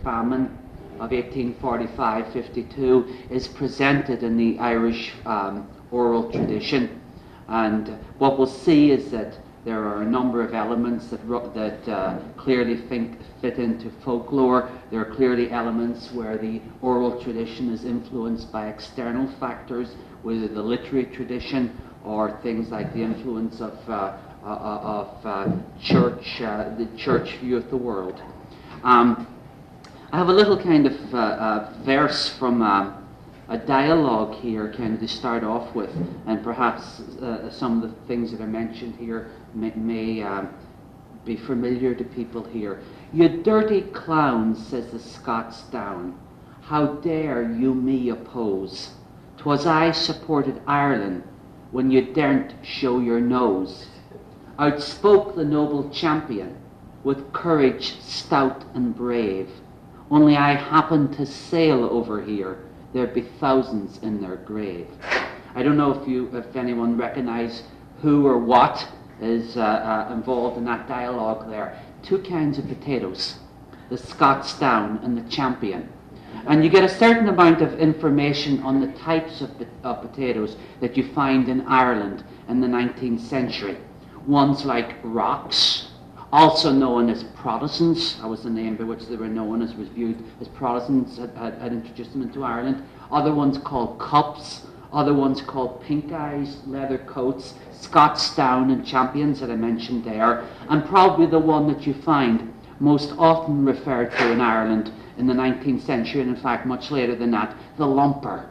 Famine of 1845-52 is presented in the Irish oral tradition, and what we'll see is that there are a number of elements that clearly fit into folklore. There are clearly elements where the oral tradition is influenced by external factors, whether the literary tradition or things like the influence of the church view of the world. I have a little kind of verse from a dialogue here, kind of to start off with, and perhaps some of the things that are mentioned here may be familiar to people here. "You dirty clowns," says the Scots down, "how dare you me oppose? 'Twas I supported Ireland when you daren't show your nose. Outspoke the noble champion with courage stout and brave. Only I happened to sail over here, there'd be thousands in their grave." I don't know if anyone recognize who or what is involved in that dialogue there. Two kinds of potatoes, the Scots down and the champion. And you get a certain amount of information on the types of potatoes that you find in Ireland in the 19th century. Ones like rocks, also known as Protestants. That was the name by which they were known, as was viewed as Protestants had introduced them into Ireland. Other ones called cups, other ones called pink eyes, leather coats, Scots down and champions that I mentioned there, and probably the one that you find most often referred to in Ireland in the 19th century, and in fact much later than that, the lumper.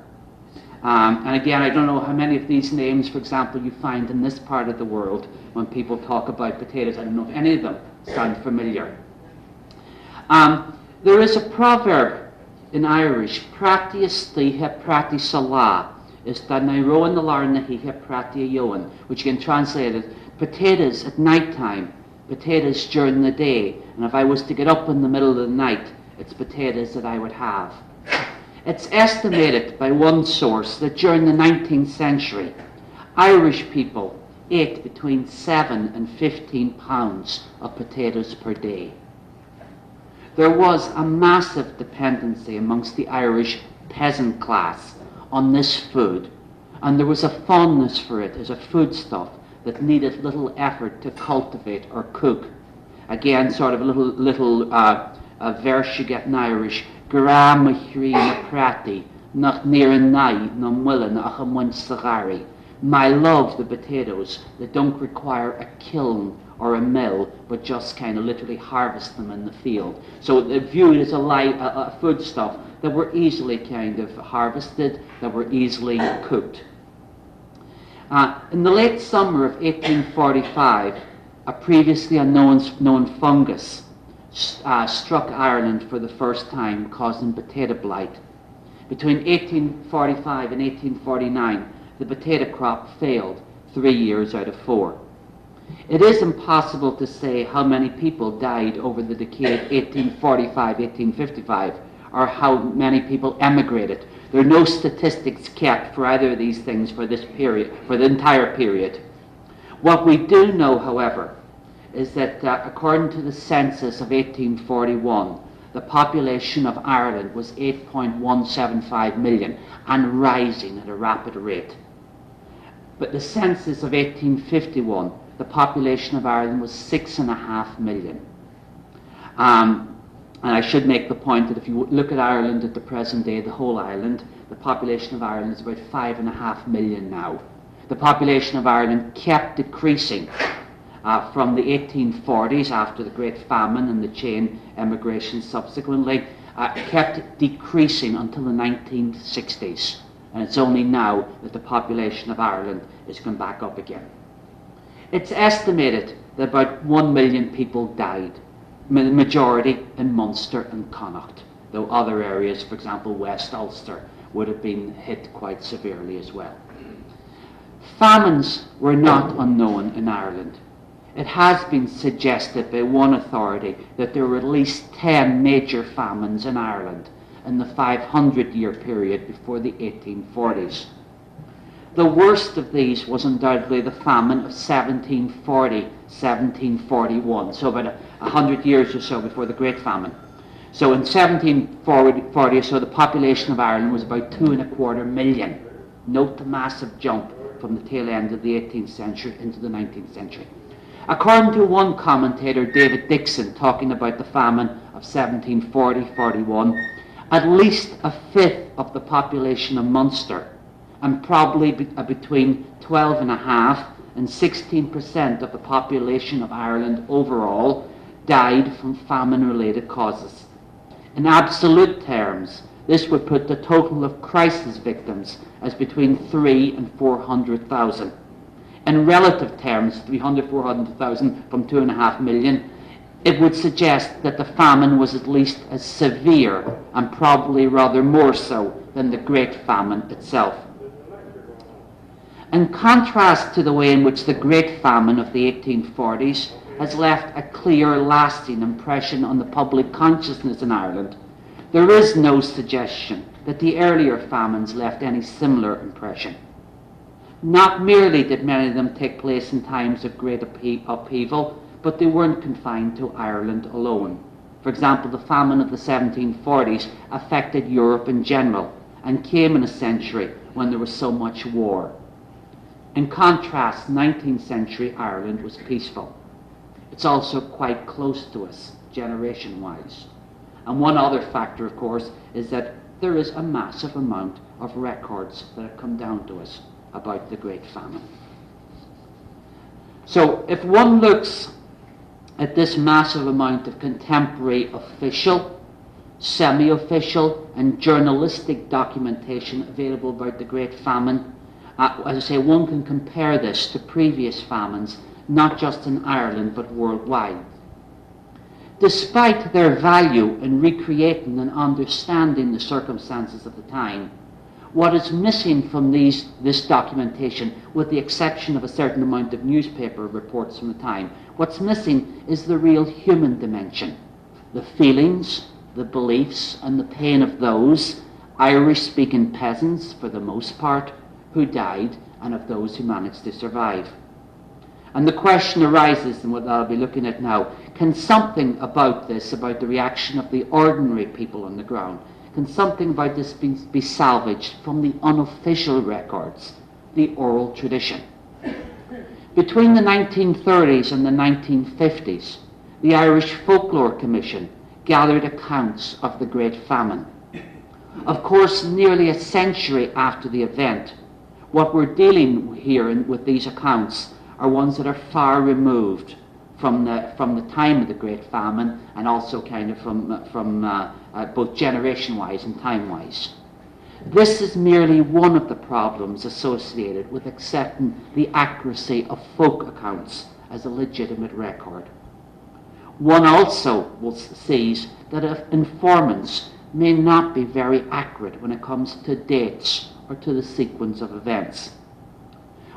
And again, I don't know how many of these names, for example, you find in this part of the world when people talk about potatoes. I don't know if any of them sound familiar. There is a proverb in Irish, "Pratius tithe pratis salah," is that na roan the larna hihe pratia yoan, which you can translate as potatoes at night time, potatoes during the day, and if I was to get up in the middle of the night, it's potatoes that I would have. It's estimated by one source that during the 19th century, Irish people ate between 7 and 15 pounds of potatoes per day. There was a massive dependency amongst the Irish peasant class on this food, and there was a fondness for it as a foodstuff that needed little effort to cultivate or cook. Again, sort of a little verse you get in Irish, "Gra machri na prati, nach near and nai, na mullen ach amun sagari." My love the potatoes that don't require a kiln or a mill, but just kind of literally harvest them in the field. So they're viewed as a foodstuff that were easily kind of harvested, that were easily cooked. In the late summer of 1845, a previously unknown fungus struck Ireland for the first time, causing potato blight. Between 1845 and 1849, the potato crop failed 3 years out of 4. It is impossible to say how many people died over the decade 1845-1855, or how many people emigrated. There are no statistics kept for either of these things for this period, for the entire period. What we do know, however, is that according to the census of 1841, the population of Ireland was 8.175 million and rising at a rapid rate. But the census of 1851, the population of Ireland was 6.5 million. And I should make the point that if you look at Ireland at the present day, the whole island, the population of Ireland is about 5.5 million now. The population of Ireland kept decreasing from the 1840s, after the Great Famine and the chain emigration subsequently, kept decreasing until the 1960s. And it's only now that the population of Ireland is going back up again. It's estimated that about 1 million people died, the majority in Munster and Connacht, though other areas, for example West Ulster, would have been hit quite severely as well. Famines were not unknown in Ireland. It has been suggested by one authority that there were at least 10 major famines in Ireland in the 500-year period before the 1840s. The worst of these was undoubtedly the famine of 1740-1741, so about 100 years or so before the Great Famine. So in 1740 or so, the population of Ireland was about 2.25 million. Note the massive jump from the tail end of the 18th century into the 19th century. According to one commentator, David Dixon, talking about the famine of 1740-41, at least a fifth of the population of Munster, and probably between 12.5% and 16% of the population of Ireland overall, died from famine-related causes. In absolute terms, this would put the total of crisis victims as between 300,000 and 400,000. In relative terms, 400,000 from 2.5 million, it would suggest that the famine was at least as severe, and probably rather more so, than the Great Famine itself. In contrast to the way in which the Great Famine of the 1840s has left a clear, lasting impression on the public consciousness in Ireland, there is no suggestion that the earlier famines left any similar impression. Not merely did many of them take place in times of great upheaval, but they weren't confined to Ireland alone. For example, the famine of the 1740s affected Europe in general and came in a century when there was so much war. In contrast, 19th century Ireland was peaceful. It's also quite close to us, generation-wise. And one other factor, of course, is that there is a massive amount of records that have come down to us about the Great Famine. So if one looks at this massive amount of contemporary official, semi-official, and journalistic documentation available about the Great Famine, as I say, one can compare this to previous famines, not just in Ireland, but worldwide. Despite their value in recreating and understanding the circumstances of the time, what is missing from this documentation, with the exception of a certain amount of newspaper reports from the time, what's missing is the real human dimension, the feelings, the beliefs, and the pain of those Irish-speaking peasants, for the most part, who died, and of those who managed to survive. And the question arises, and what I'll be looking at now, can something about this, about the reaction of the ordinary people on the ground, can something about this be salvaged from the unofficial records, the oral tradition? Between the 1930s and the 1950s, the Irish Folklore Commission gathered accounts of the Great Famine. Of course, nearly a century after the event, what we're dealing here with these accounts are ones that are far removed from the time of the Great Famine, and also kind of from both generation-wise and time-wise. This is merely one of the problems associated with accepting the accuracy of folk accounts as a legitimate record. One also sees that informants may not be very accurate when it comes to dates or to the sequence of events.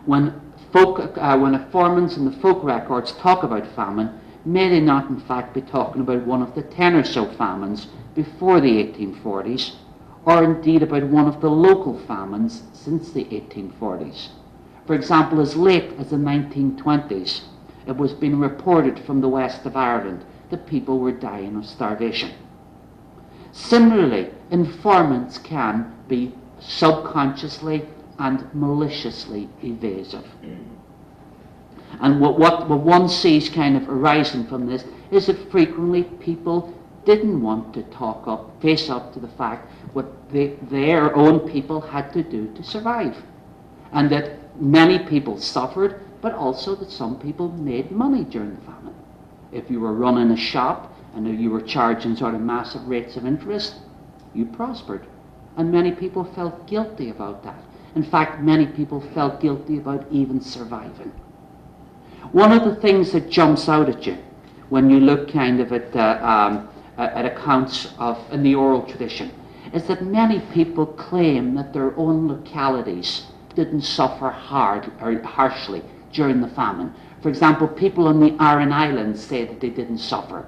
When informants in the folk records talk about famine, may they not in fact be talking about one of the 10 or so famines before the 1840s, or indeed about one of the local famines since the 1840s. For example, as late as the 1920s, it was being reported from the west of Ireland that people were dying of starvation. Similarly, informants can be subconsciously and maliciously evasive. And what one sees kind of arising from this is that frequently people didn't want to face up to the fact what their own people had to do to survive. And that many people suffered, but also that some people made money during the famine. If you were running a shop and you were charging sort of massive rates of interest, you prospered. And many people felt guilty about that. In fact, many people felt guilty about even surviving. One of the things that jumps out at you when you look kind of at accounts in the oral tradition is that many people claim that their own localities didn't suffer harshly during the famine. For example, people on the Aran Islands say that they didn't suffer.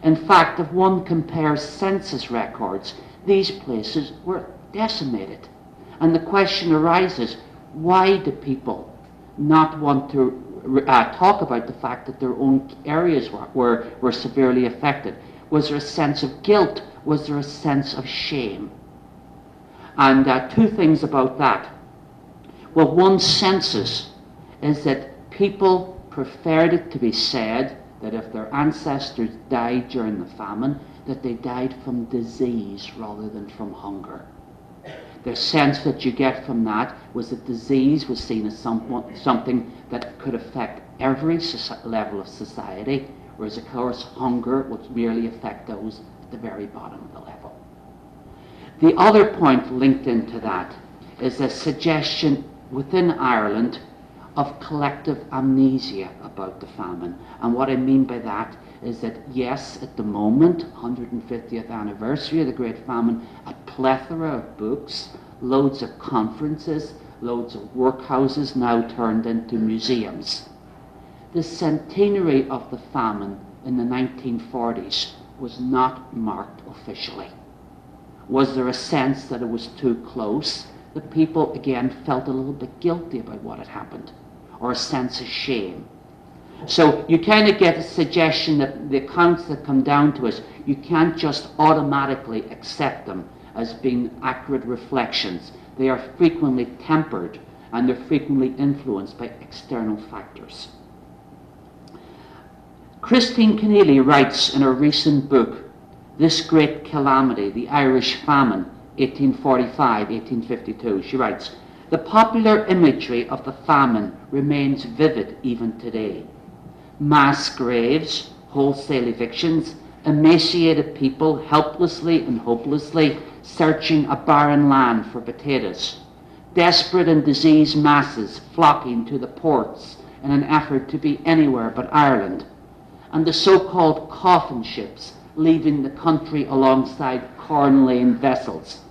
In fact, if one compares census records, these places were decimated. And the question arises, why do people not want to talk about the fact that their own areas were severely affected? Was there a sense of guilt? Was there a sense of shame? And two things about that. Well, one senses is that people preferred it to be said that if their ancestors died during the famine, that they died from disease rather than from hunger. The sense that you get from that was that disease was seen as something that could affect every level of society, whereas of course hunger would merely affect those at the very bottom of the level. The other point linked into that is a suggestion within Ireland of collective amnesia about the famine. And what I mean by that is that, yes, at the moment, 150th anniversary of the Great Famine, a plethora of books, loads of conferences, loads of workhouses now turned into museums. The centenary of the famine in the 1940s was not marked officially. Was there a sense that it was too close? The people, again, felt a little bit guilty about what had happened, or a sense of shame. So you kind of get a suggestion that the accounts that come down to us, you can't just automatically accept them as being accurate reflections. They are frequently tempered, and they're frequently influenced by external factors. Christine Keneally writes in her recent book, This Great Calamity, the Irish Famine, 1845-1852, she writes, "The popular imagery of the famine remains vivid even today. Mass graves, wholesale evictions, emaciated people helplessly and hopelessly searching a barren land for potatoes, desperate and diseased masses flocking to the ports in an effort to be anywhere but Ireland, and the so-called coffin ships leaving the country alongside corn-laden vessels.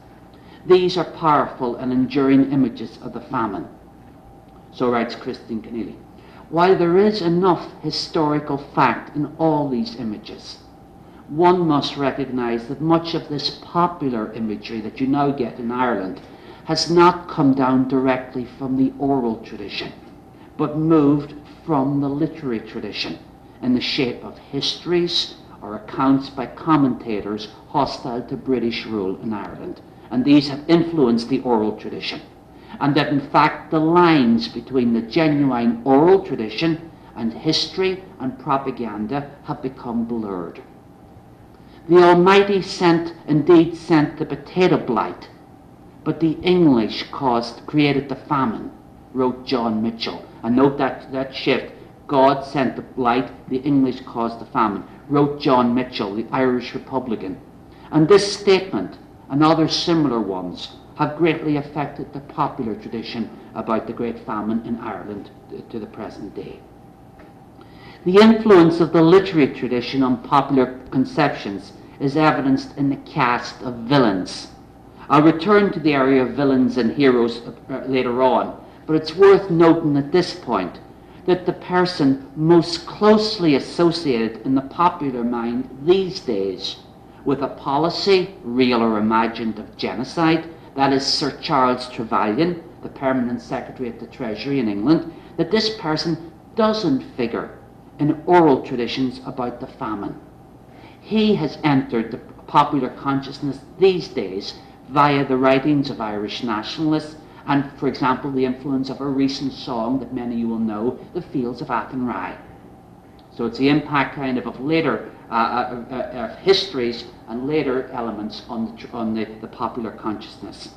These are powerful and enduring images of the famine." So writes Christine Keneally. While there is enough historical fact in all these images, one must recognize that much of this popular imagery that you now get in Ireland has not come down directly from the oral tradition, but moved from the literary tradition in the shape of histories or accounts by commentators hostile to British rule in Ireland. And these have influenced the oral tradition. And that in fact the lines between the genuine oral tradition and history and propaganda have become blurred. The Almighty indeed sent the potato blight, but the English created the famine, wrote John Mitchell. And note that shift. God sent the blight, the English caused the famine, wrote John Mitchell, the Irish Republican. And this statement and other similar ones have greatly affected the popular tradition about the Great Famine in Ireland to the present day. The influence of the literary tradition on popular conceptions is evidenced in the cast of villains. I'll return to the area of villains and heroes later on, but it's worth noting at this point that the person most closely associated in the popular mind these days with a policy, real or imagined, of genocide, that is Sir Charles Trevelyan, the Permanent Secretary of the Treasury in England, that this person doesn't figure in oral traditions about the famine. He has entered the popular consciousness these days via the writings of Irish nationalists and, for example, the influence of a recent song that many of you will know, The Fields of Athenry. So it's the impact kind of later histories and later elements on the popular consciousness.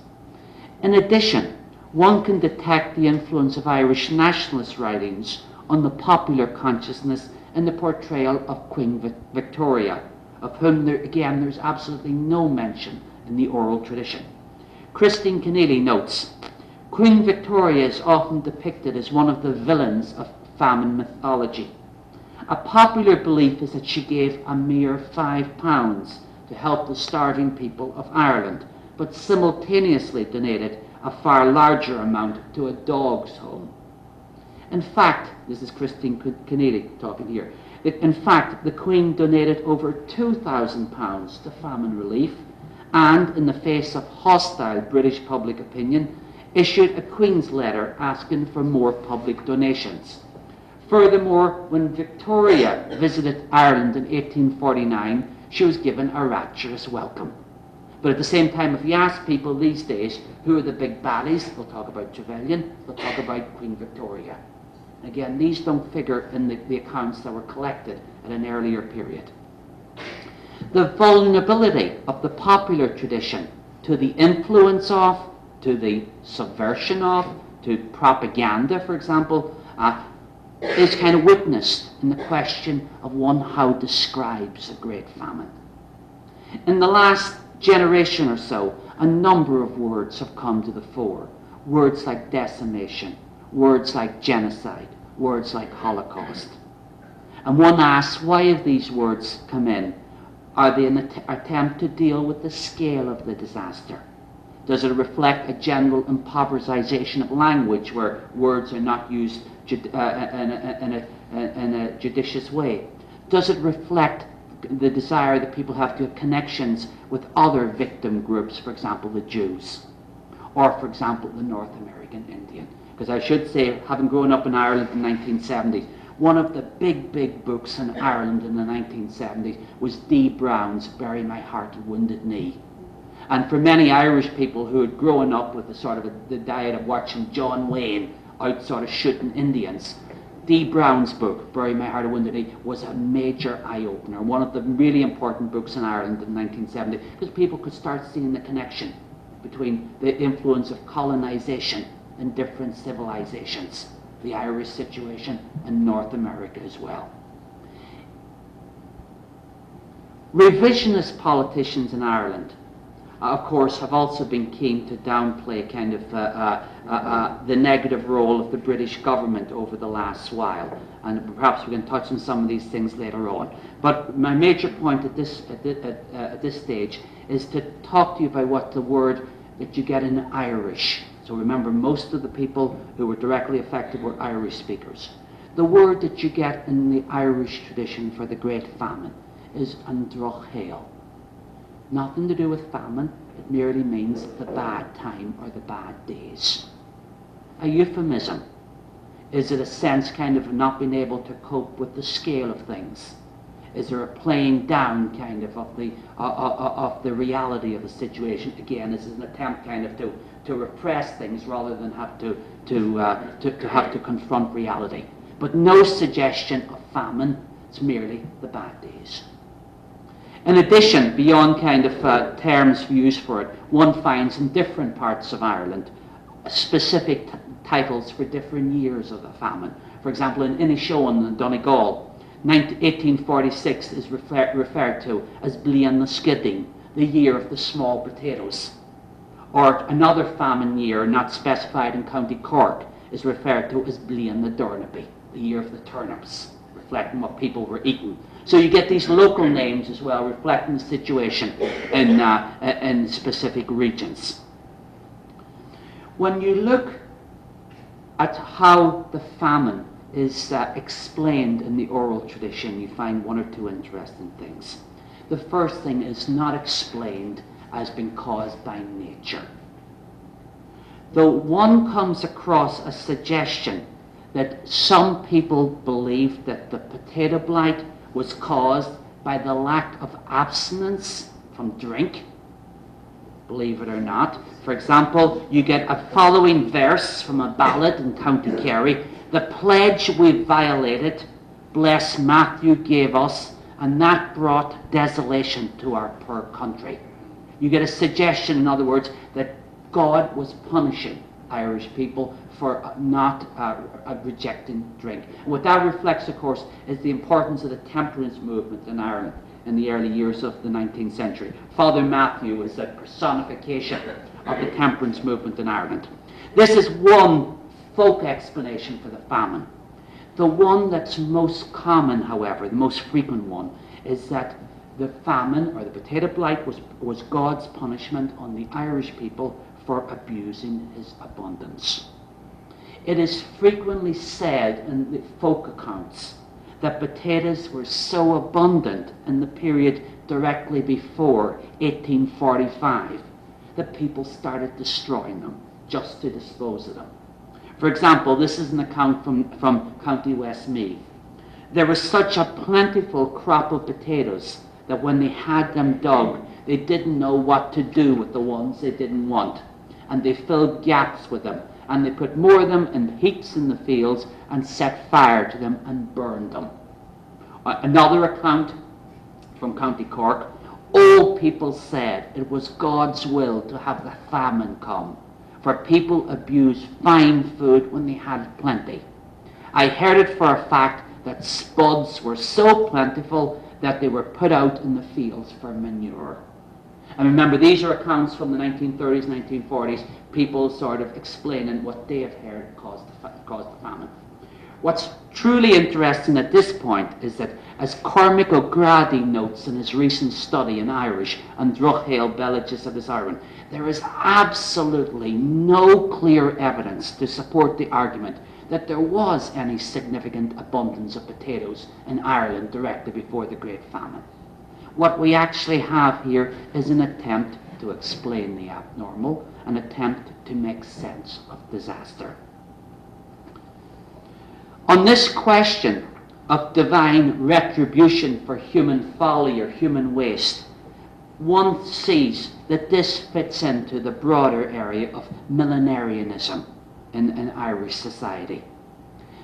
In addition, one can detect the influence of Irish nationalist writings on the popular consciousness in the portrayal of Queen Victoria, of whom, there's absolutely no mention in the oral tradition. Christine Keneally notes, Queen Victoria is often depicted as one of the villains of famine mythology. A popular belief is that she gave a mere £5 to help the starving people of Ireland, but simultaneously donated a far larger amount to a dog's home. In fact, this is Christine Keneally talking here, in fact, the Queen donated over £2,000 to famine relief and, in the face of hostile British public opinion, issued a Queen's letter asking for more public donations. Furthermore, when Victoria visited Ireland in 1849, she was given a rapturous welcome. But at the same time, if you ask people these days, who are the big baddies, they'll talk about Trevelyan, they'll talk about Queen Victoria. Again, these don't figure in the accounts that were collected at an earlier period. The vulnerability of the popular tradition to the influence of, to the subversion of, to propaganda, for example, is kind of witnessed in the question of one how describes a great famine. In the last generation or so, a number of words have come to the fore. Words like decimation, words like genocide, words like Holocaust. And one asks, why have these words come in? Are they an attempt to deal with the scale of the disaster? Does it reflect a general impoverization of language where words are not used in a judicious way? Does it reflect the desire that people have to have connections with other victim groups, for example, the Jews, or, for example, the North American Indian? Because I should say, having grown up in Ireland in the 1970s, one of the big books in Ireland in the 1970s was D. Brown's Bury My Heart at Wounded Knee. And for many Irish people who had grown up with the diet of watching John Wayne out sort of shooting Indians, D. Brown's book, Bury My Heart at Wounded Knee, was a major eye-opener, one of the really important books in Ireland in the 1970s, because people could start seeing the connection between the influence of colonization in different civilizations, the Irish situation, and North America as well. Revisionist politicians in Ireland, of course, have also been keen to downplay kind of the negative role of the British government over the last while, and perhaps we can touch on some of these things later on. But my major point at this stage is to talk to you about what the word that you get in Irish. So remember, most of the people who were directly affected were Irish speakers. The word that you get in the Irish tradition for the Great Famine is androchael. Nothing to do with famine, it merely means the bad time or the bad days. A euphemism. Is it a sense kind of not being able to cope with the scale of things? Is there a playing down kind of the reality of the situation? Again, this is an attempt kind of to repress things rather than have to confront reality. But no suggestion of famine, it's merely the bad days. In addition, beyond kind of terms used for it, one finds in different parts of Ireland specific titles for different years of the famine. For example, in Inishowen and Donegal, 1846 is referred to as Blian na Skidding, the year of the small potatoes. Or another famine year, not specified in County Cork, is referred to as Blian na Dornaby, the year of the turnips, reflecting what people were eating. So you get these local names as well, reflecting the situation in specific regions. When you look at how the famine is explained in the oral tradition, you find one or two interesting things. The first thing is not explained as being caused by nature. Though one comes across a suggestion that some people believe that the potato blight was caused by the lack of abstinence from drink, believe it or not. For example, you get a following verse from a ballad in County Kerry: "The pledge we violated, bless Matthew gave us, and that brought desolation to our poor country." You get a suggestion, in other words, that God was punishing Irish people for not rejecting drink. What that reflects, of course, is the importance of the temperance movement in Ireland in the early years of the 19th century. Father Matthew is a personification of the temperance movement in Ireland. This is one folk explanation for the famine. The one that's most common, however, the most frequent one, is that the famine, or the potato blight, was God's punishment on the Irish people for abusing his abundance. It is frequently said in the folk accounts that potatoes were so abundant in the period directly before 1845 that people started destroying them just to dispose of them. For example, this is an account from County Westmeath. There was such a plentiful crop of potatoes that when they had them dug, they didn't know what to do with the ones they didn't want. And they filled gaps with them. And they put more of them in heaps in the fields and set fire to them and burned them. Another account from County Cork, old people said it was God's will to have the famine come, for people abused fine food when they had plenty. I heard it for a fact that spuds were so plentiful that they were put out in the fields for manure. And remember, these are accounts from the 1930s, 1940s, people sort of explaining what they had heard caused the famine. What's truly interesting at this point is that, as Cormac O'Grady notes in his recent study in Irish on Drochail Bellages of this Ireland, there is absolutely no clear evidence to support the argument that there was any significant abundance of potatoes in Ireland directly before the Great Famine. What we actually have here is an attempt to explain the abnormal, an attempt to make sense of disaster. On this question of divine retribution for human folly or human waste, one sees that this fits into the broader area of millenarianism in Irish society.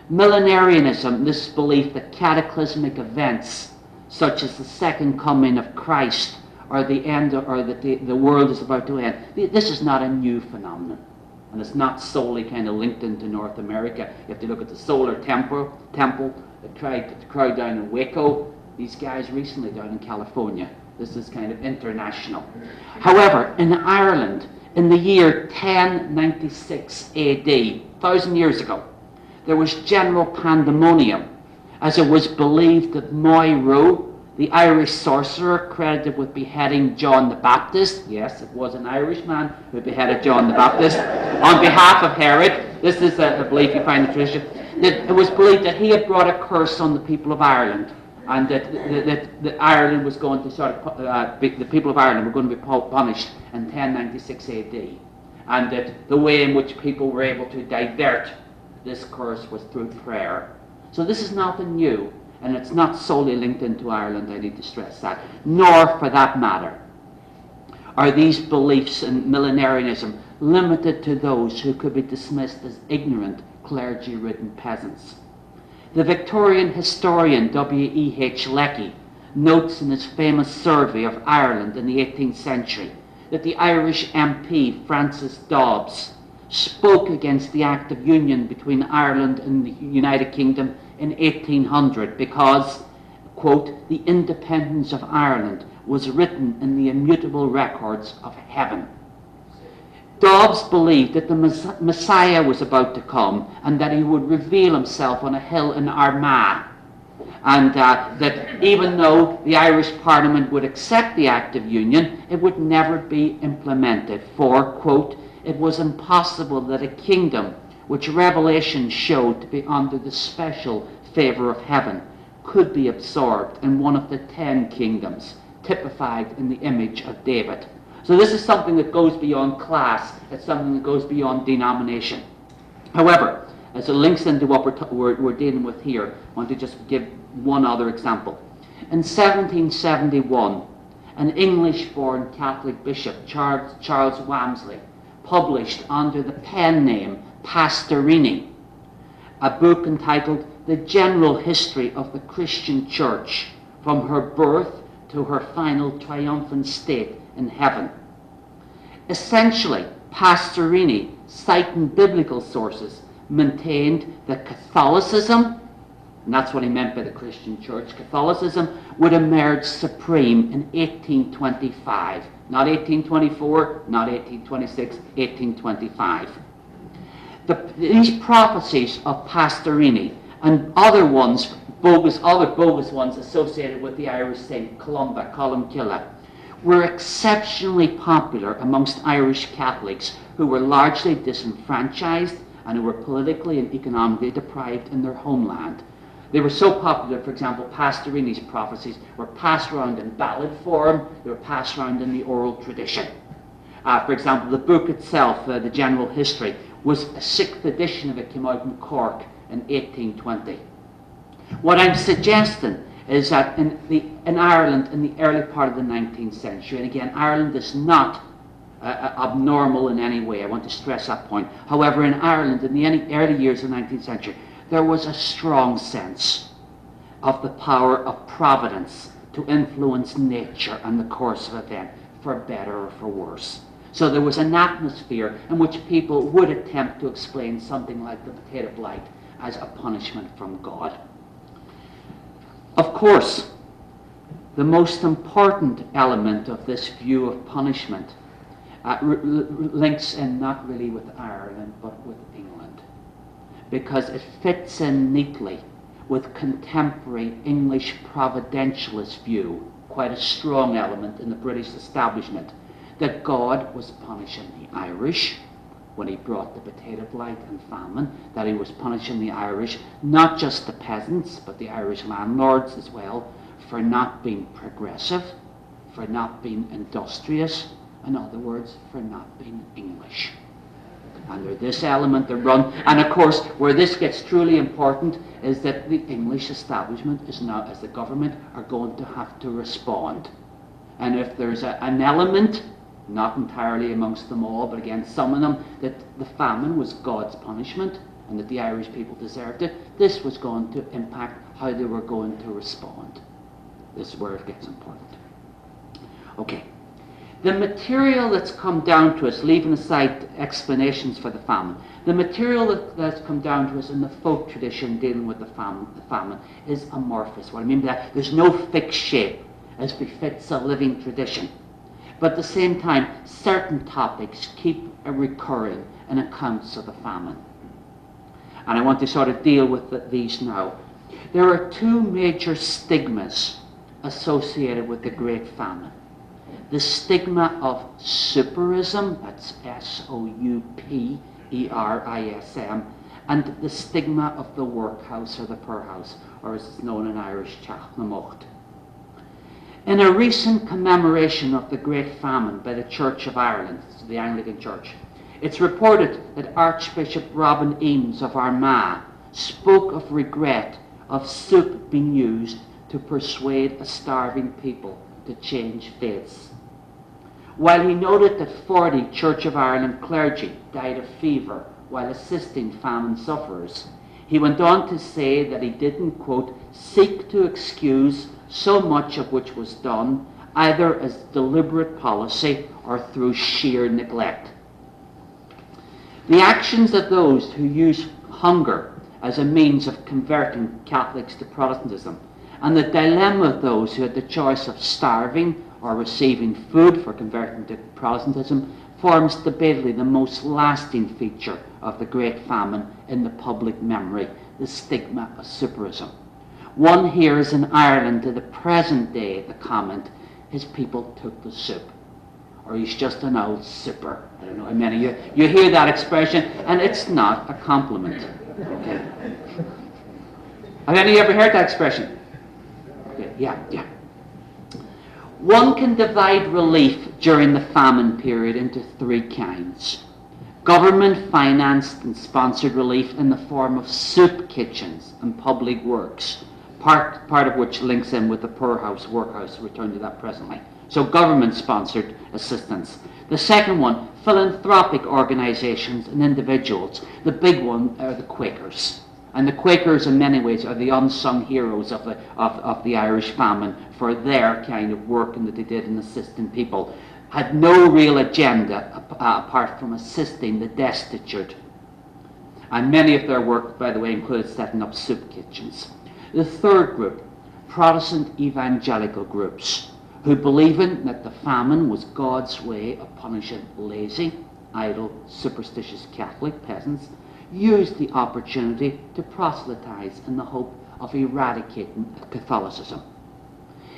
Millenarianism, this belief that cataclysmic events such as the second coming of Christ or the end, or that the world is about to end, this is not a new phenomenon. And it's not solely kind of linked into North America. You have to look at the solar temple, the crowd down in Waco, these guys recently down in California. This is kind of international. However, in Ireland, in the year 1096 AD, 1,000 years ago, there was general pandemonium, as it was believed that Moira, the Irish sorcerer credited with beheading John the Baptist, yes, it was an Irishman who beheaded John the Baptist, on behalf of Herod. This is a belief you find in tradition. That it was believed that he had brought a curse on the people of Ireland, and that Ireland was going to the people of Ireland were going to be punished in 1096 AD, and that the way in which people were able to divert this curse was through prayer. So this is nothing new, and it's not solely linked into Ireland, I need to stress that, nor, for that matter, are these beliefs in millenarianism limited to those who could be dismissed as ignorant, clergy-ridden peasants. The Victorian historian W.E.H. Lecky notes in his famous survey of Ireland in the 18th century that the Irish MP Francis Dobbs spoke against the Act of Union between Ireland and the United Kingdom in 1800 because, quote, the independence of Ireland was written in the immutable records of heaven. Dobbs believed that the Messiah was about to come and that he would reveal himself on a hill in Armagh, and that even though the Irish Parliament would accept the Act of Union, it would never be implemented, for, quote, it was impossible that a kingdom which Revelation showed to be under the special favour of heaven could be absorbed in one of the 10 kingdoms, typified in the image of David. So this is something that goes beyond class. It's something that goes beyond denomination. However, as it links into what we're dealing with here, I want to just give one other example. In 1771, an English-born Catholic bishop, Charles Walmsley, published under the pen name Pastorini a book entitled The General History of the Christian Church, from her birth to her final triumphant state in heaven. Essentially, Pastorini, citing biblical sources, maintained that Catholicism, and that's what he meant by the Christian Church, Catholicism would emerge supreme in 1825. Not 1824, not 1826, 1825. These prophecies of Pastorini and other ones, other bogus ones associated with the Irish saint Columcille, were exceptionally popular amongst Irish Catholics who were largely disenfranchised and who were politically and economically deprived in their homeland. They were so popular, for example, Pastorini's prophecies were passed around in ballad form, they were passed around in the oral tradition. For example, the book itself, The General History, was a 6th edition of it, came out in Cork in 1820. What I'm suggesting is that in Ireland in the early part of the 19th century, and again, Ireland is not abnormal in any way, I want to stress that point. However, in Ireland in the early years of the 19th century, there was a strong sense of the power of providence to influence nature and the course of event, for better or for worse. So there was an atmosphere in which people would attempt to explain something like the potato blight as a punishment from God. Of course, the most important element of this view of punishment links in not really with Ireland but with England, because it fits in neatly with contemporary English providentialist view, quite a strong element in the British establishment, that God was punishing the Irish when he brought the potato blight and famine, that he was punishing the Irish, not just the peasants, but the Irish landlords as well, for not being progressive, for not being industrious, in other words, for not being English. Under this element, they're run. And of course, where this gets truly important is that the English establishment is now, as the government, are going to have to respond. And if there's an element, not entirely amongst them all, but again, some of them, that the famine was God's punishment and that the Irish people deserved it, this was going to impact how they were going to respond. This is where it gets important. Okay. The material that's come down to us, leaving aside explanations for the famine, the material that's come down to us in the folk tradition dealing with the famine is amorphous. What I mean by that, there's no fixed shape as befits a living tradition. But at the same time, certain topics keep recurring in accounts of the famine. And I want to sort of deal with these now. There are two major stigmas associated with the Great Famine. The stigma of souperism, that's S-O-U-P-E-R-I-S-M, and the stigma of the workhouse or the poorhouse, or as it's known in Irish, Teach na Mocht. In a recent commemoration of the Great Famine by the Church of Ireland, the Anglican Church, it's reported that Archbishop Robin Eames of Armagh spoke of regret of soup being used to persuade a starving people to change faiths. While he noted that 40 Church of Ireland clergy died of fever while assisting famine sufferers, he went on to say that he didn't, quote, seek to excuse so much of which was done, either as deliberate policy or through sheer neglect. The actions of those who use hunger as a means of converting Catholics to Protestantism, and the dilemma of those who had the choice of starving or receiving food for converting to Protestantism, forms debatably the most lasting feature of the Great Famine in the public memory, the stigma of souperism. One hears in Ireland to the present day the comment, his people took the soup, or he's just an old souper. I don't know how many of you hear that expression, and it's not a compliment. Okay. Have any of you ever heard that expression? Okay. Yeah. One can divide relief during the famine period into three kinds. Government-financed and sponsored relief in the form of soup kitchens and public works, part of which links in with the poorhouse, workhouse. We'll return to that presently. So government-sponsored assistance. The second one, philanthropic organizations and individuals. The big one are the Quakers. And the Quakers, in many ways, are the unsung heroes of the Irish famine for their kind of work that they did in assisting people. Had no real agenda apart from assisting the destitute. And many of their work, by the way, included setting up soup kitchens. The third group, Protestant evangelical groups, who believe in that the famine was God's way of punishing lazy, idle, superstitious Catholic peasants, used the opportunity to proselytize in the hope of eradicating Catholicism.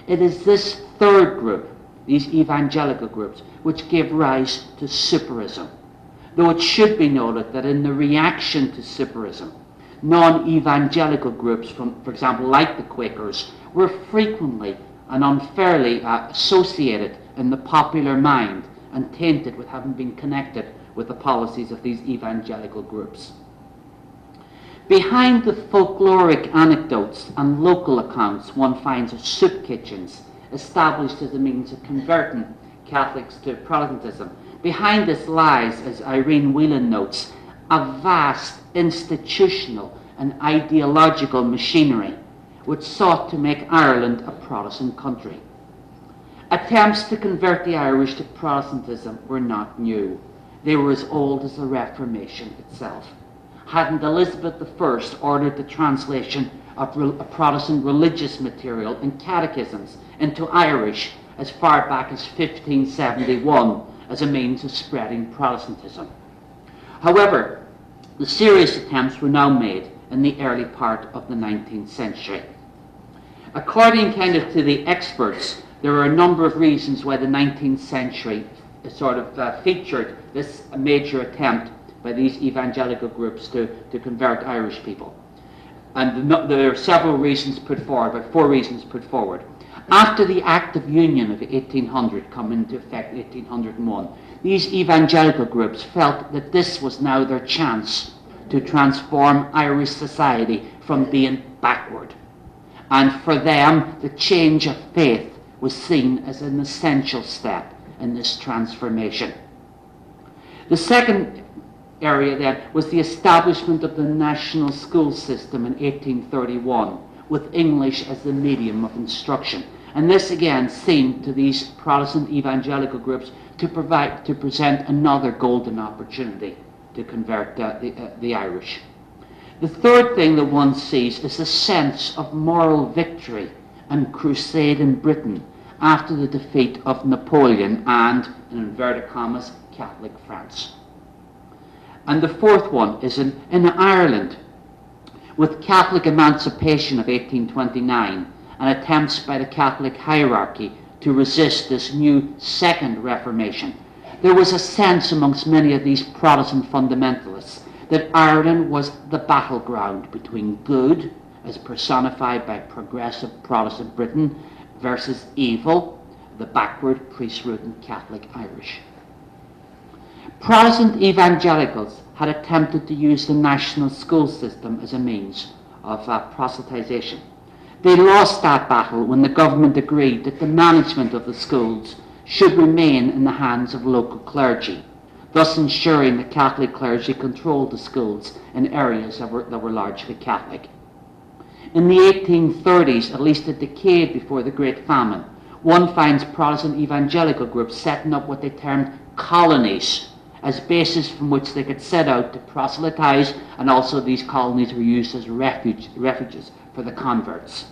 It is this third group, these evangelical groups, which gave rise to souperism. Though it should be noted that in the reaction to souperism, non-evangelical groups, for example, like the Quakers, were frequently and unfairly associated in the popular mind and tainted with having been connected with the policies of these evangelical groups. Behind the folkloric anecdotes and local accounts, one finds soup kitchens established as a means of converting Catholics to Protestantism. Behind this lies, as Irene Whelan notes, a vast institutional and ideological machinery which sought to make Ireland a Protestant country. Attempts to convert the Irish to Protestantism were not new. They were as old as the Reformation itself. Hadn't Elizabeth I ordered the translation of Protestant religious material and catechisms into Irish as far back as 1571 as a means of spreading Protestantism? However, the serious attempts were now made in the early part of the 19th century. According to the experts, there are a number of reasons why the 19th century featured this major attempt by these evangelical groups to convert Irish people. And there are several reasons put forward, 4 reasons put forward. After the Act of Union of 1800 come into effect in 1801, these evangelical groups felt that this was now their chance to transform Irish society from being backward. And for them, the change of faith was seen as an essential step in this transformation. The second area then was the establishment of the national school system in 1831 with English as the medium of instruction. And this again seemed to these Protestant evangelical groups to present another golden opportunity to convert the Irish. The third thing that one sees is a sense of moral victory and crusade in Britain after the defeat of Napoleon and, in inverted commas, Catholic France. And the fourth one is in Ireland, with Catholic emancipation of 1829 and attempts by the Catholic hierarchy to resist this new second Reformation. There was a sense amongst many of these Protestant fundamentalists that Ireland was the battleground between good, as personified by progressive Protestant Britain, versus evil, the backward, priest-ridden Catholic Irish. Protestant evangelicals had attempted to use the national school system as a means of proselytization. They lost that battle when the government agreed that the management of the schools should remain in the hands of local clergy, thus ensuring the Catholic clergy controlled the schools in areas that were largely Catholic. In the 1830s, at least a decade before the Great Famine, one finds Protestant evangelical groups setting up what they termed colonies as bases from which they could set out to proselytize, and also these colonies were used as refuges for the converts.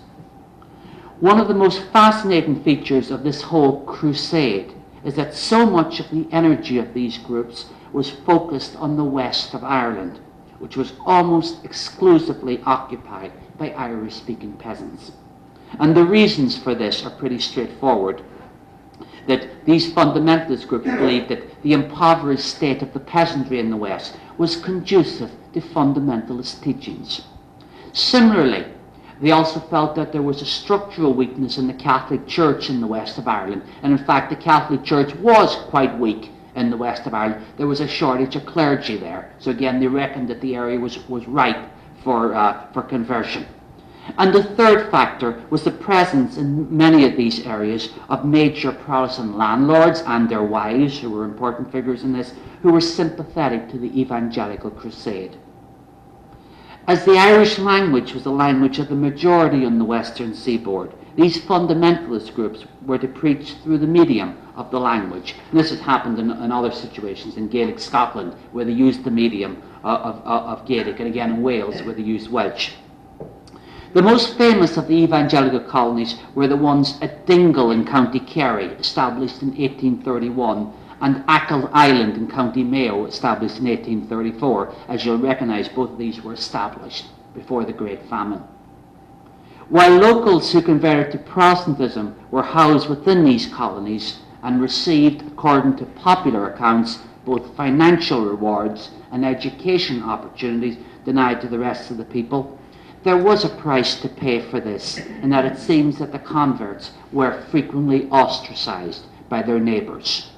One of the most fascinating features of this whole crusade is that so much of the energy of these groups was focused on the west of Ireland, which was almost exclusively occupied by Irish-speaking peasants. And the reasons for this are pretty straightforward. That these fundamentalist groups believed that the impoverished state of the peasantry in the West was conducive to fundamentalist teachings. Similarly, they also felt that there was a structural weakness in the Catholic Church in the west of Ireland, and in fact the Catholic Church was quite weak in the west of Ireland. There was a shortage of clergy there, so again they reckoned that the area was ripe for conversion. And the third factor was the presence in many of these areas of major Protestant landlords and their wives, who were important figures in this, who were sympathetic to the evangelical crusade. As the Irish language was the language of the majority on the western seaboard, these fundamentalist groups were to preach through the medium of the language. And this has happened in other situations, in Gaelic Scotland, where they used the medium of Gaelic, and again in Wales, where they used Welsh. The most famous of the evangelical colonies were the ones at Dingle in County Kerry, established in 1831, and Achill Island in County Mayo, established in 1834. As you'll recognise, both of these were established before the Great Famine. While locals who converted to Protestantism were housed within these colonies and received, according to popular accounts, both financial rewards and education opportunities denied to the rest of the people, there was a price to pay for this, in that it seems that the converts were frequently ostracized by their neighbors.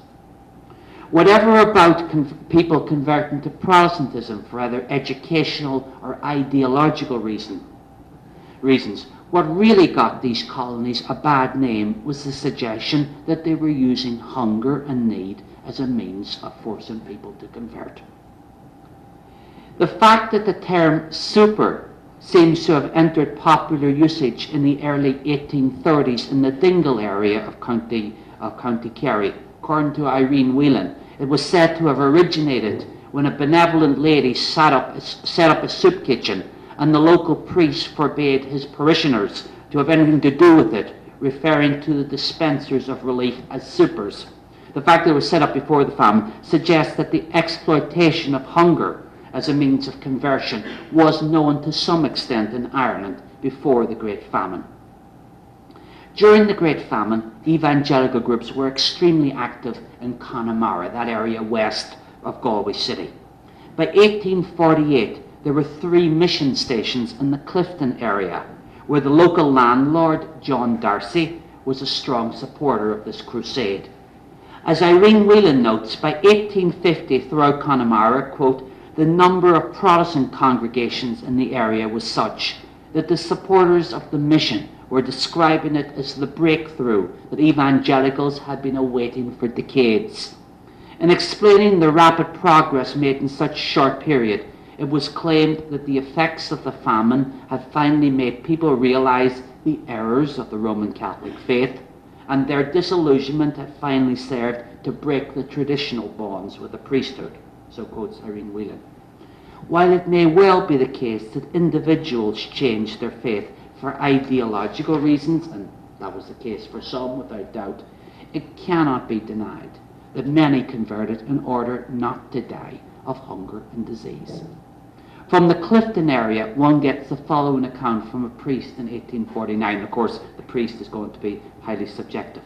Whatever about people converting to Protestantism for either educational or ideological reasons, what really got these colonies a bad name was the suggestion that they were using hunger and need as a means of forcing people to convert. The fact that the term super seems to have entered popular usage in the early 1830s in the Dingle area of County Kerry, according to Irene Whelan, it was said to have originated when a benevolent lady set up a soup kitchen and the local priest forbade his parishioners to have anything to do with it, referring to the dispensers of relief as supers. The fact that it was set up before the famine suggests that the exploitation of hunger as a means of conversion was known to some extent in Ireland before the Great Famine. During the Great Famine, evangelical groups were extremely active in Connemara, that area west of Galway City. By 1848, there were 3 mission stations in the Clifton area, where the local landlord, John Darcy, was a strong supporter of this crusade. As Irene Whelan notes, by 1850 throughout Connemara, quote, the number of Protestant congregations in the area was such that the supporters of the mission were describing it as the breakthrough that evangelicals had been awaiting for decades. In explaining the rapid progress made in such a short period, it was claimed that the effects of the famine had finally made people realize the errors of the Roman Catholic faith, and their disillusionment had finally served to break the traditional bonds with the priesthood. So quotes Irene Whelan. While it may well be the case that individuals changed their faith for ideological reasons, and that was the case for some without doubt, it cannot be denied that many converted in order not to die of hunger and disease. From the Clifton area, one gets the following account from a priest in 1849. Of course, the priest is going to be highly subjective.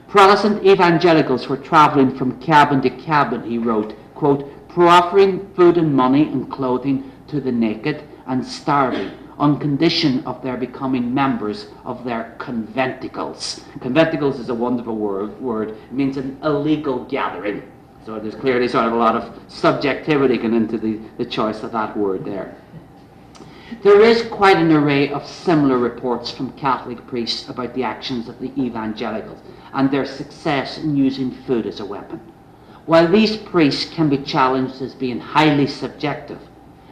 Protestant evangelicals were traveling from cabin to cabin, he wrote, quote, proffering food and money and clothing to the naked and starving on condition of their becoming members of their conventicles. Conventicles is a wonderful word. It means an illegal gathering. So there's clearly sort of a lot of subjectivity going into the choice of that word there. There is quite an array of similar reports from Catholic priests about the actions of the evangelicals and their success in using food as a weapon. While these priests can be challenged as being highly subjective,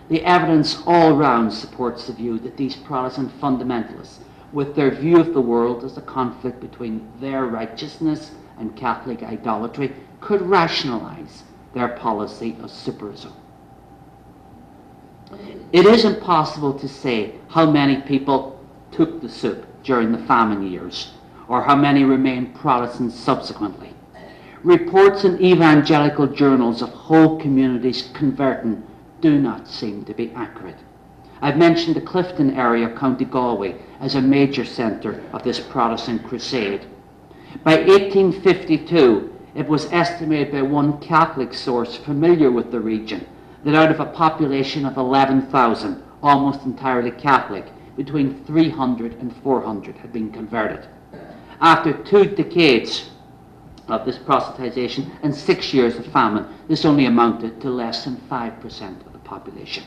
the evidence all round supports the view that these Protestant fundamentalists, with their view of the world as a conflict between their righteousness and Catholic idolatry, could rationalize their policy of superism. It is impossible to say how many people took the soup during the famine years, or how many remained Protestants subsequently. Reports in evangelical journals of whole communities converting do not seem to be accurate. I've mentioned the Clifton area of County Galway as a major centre of this Protestant crusade. By 1852, it was estimated by one Catholic source familiar with the region that out of a population of 11,000, almost entirely Catholic, between 300 and 400 had been converted. After 2 decades of this proselytization and 6 years of famine, this only amounted to less than 5% of the population.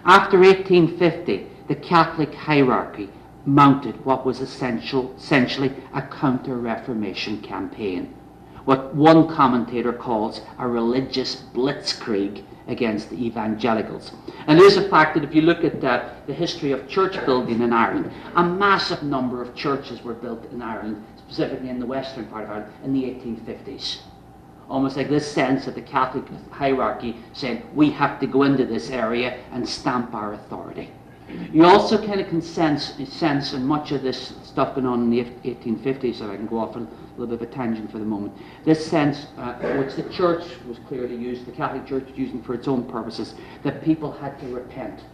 After 1850, the Catholic hierarchy mounted what was essentially a counter-Reformation campaign, what one commentator calls a religious blitzkrieg against the evangelicals. And it is a fact that if you look at the history of church building in Ireland, a massive number of churches were built in Ireland, specifically in the western part of Ireland, in the 1850s. Almost like this sense of the Catholic hierarchy saying, we have to go into this area and stamp our authority. You also kind of can sense in much of this stuff going on in the 1850s, so I can go off on a little bit of a tangent for the moment, this sense which the church was clearly used, the Catholic Church was using for its own purposes, that people had to repent.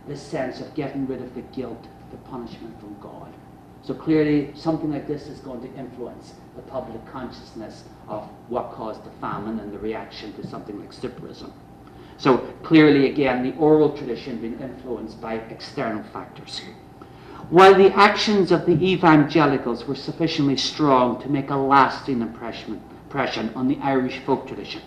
This sense of getting rid of the guilt, the punishment from God. So clearly something like this is going to influence the public consciousness of what caused the famine and the reaction to something like superism. So clearly, again, the oral tradition being influenced by external factors. While the actions of the evangelicals were sufficiently strong to make a lasting impression impression on the Irish folk tradition.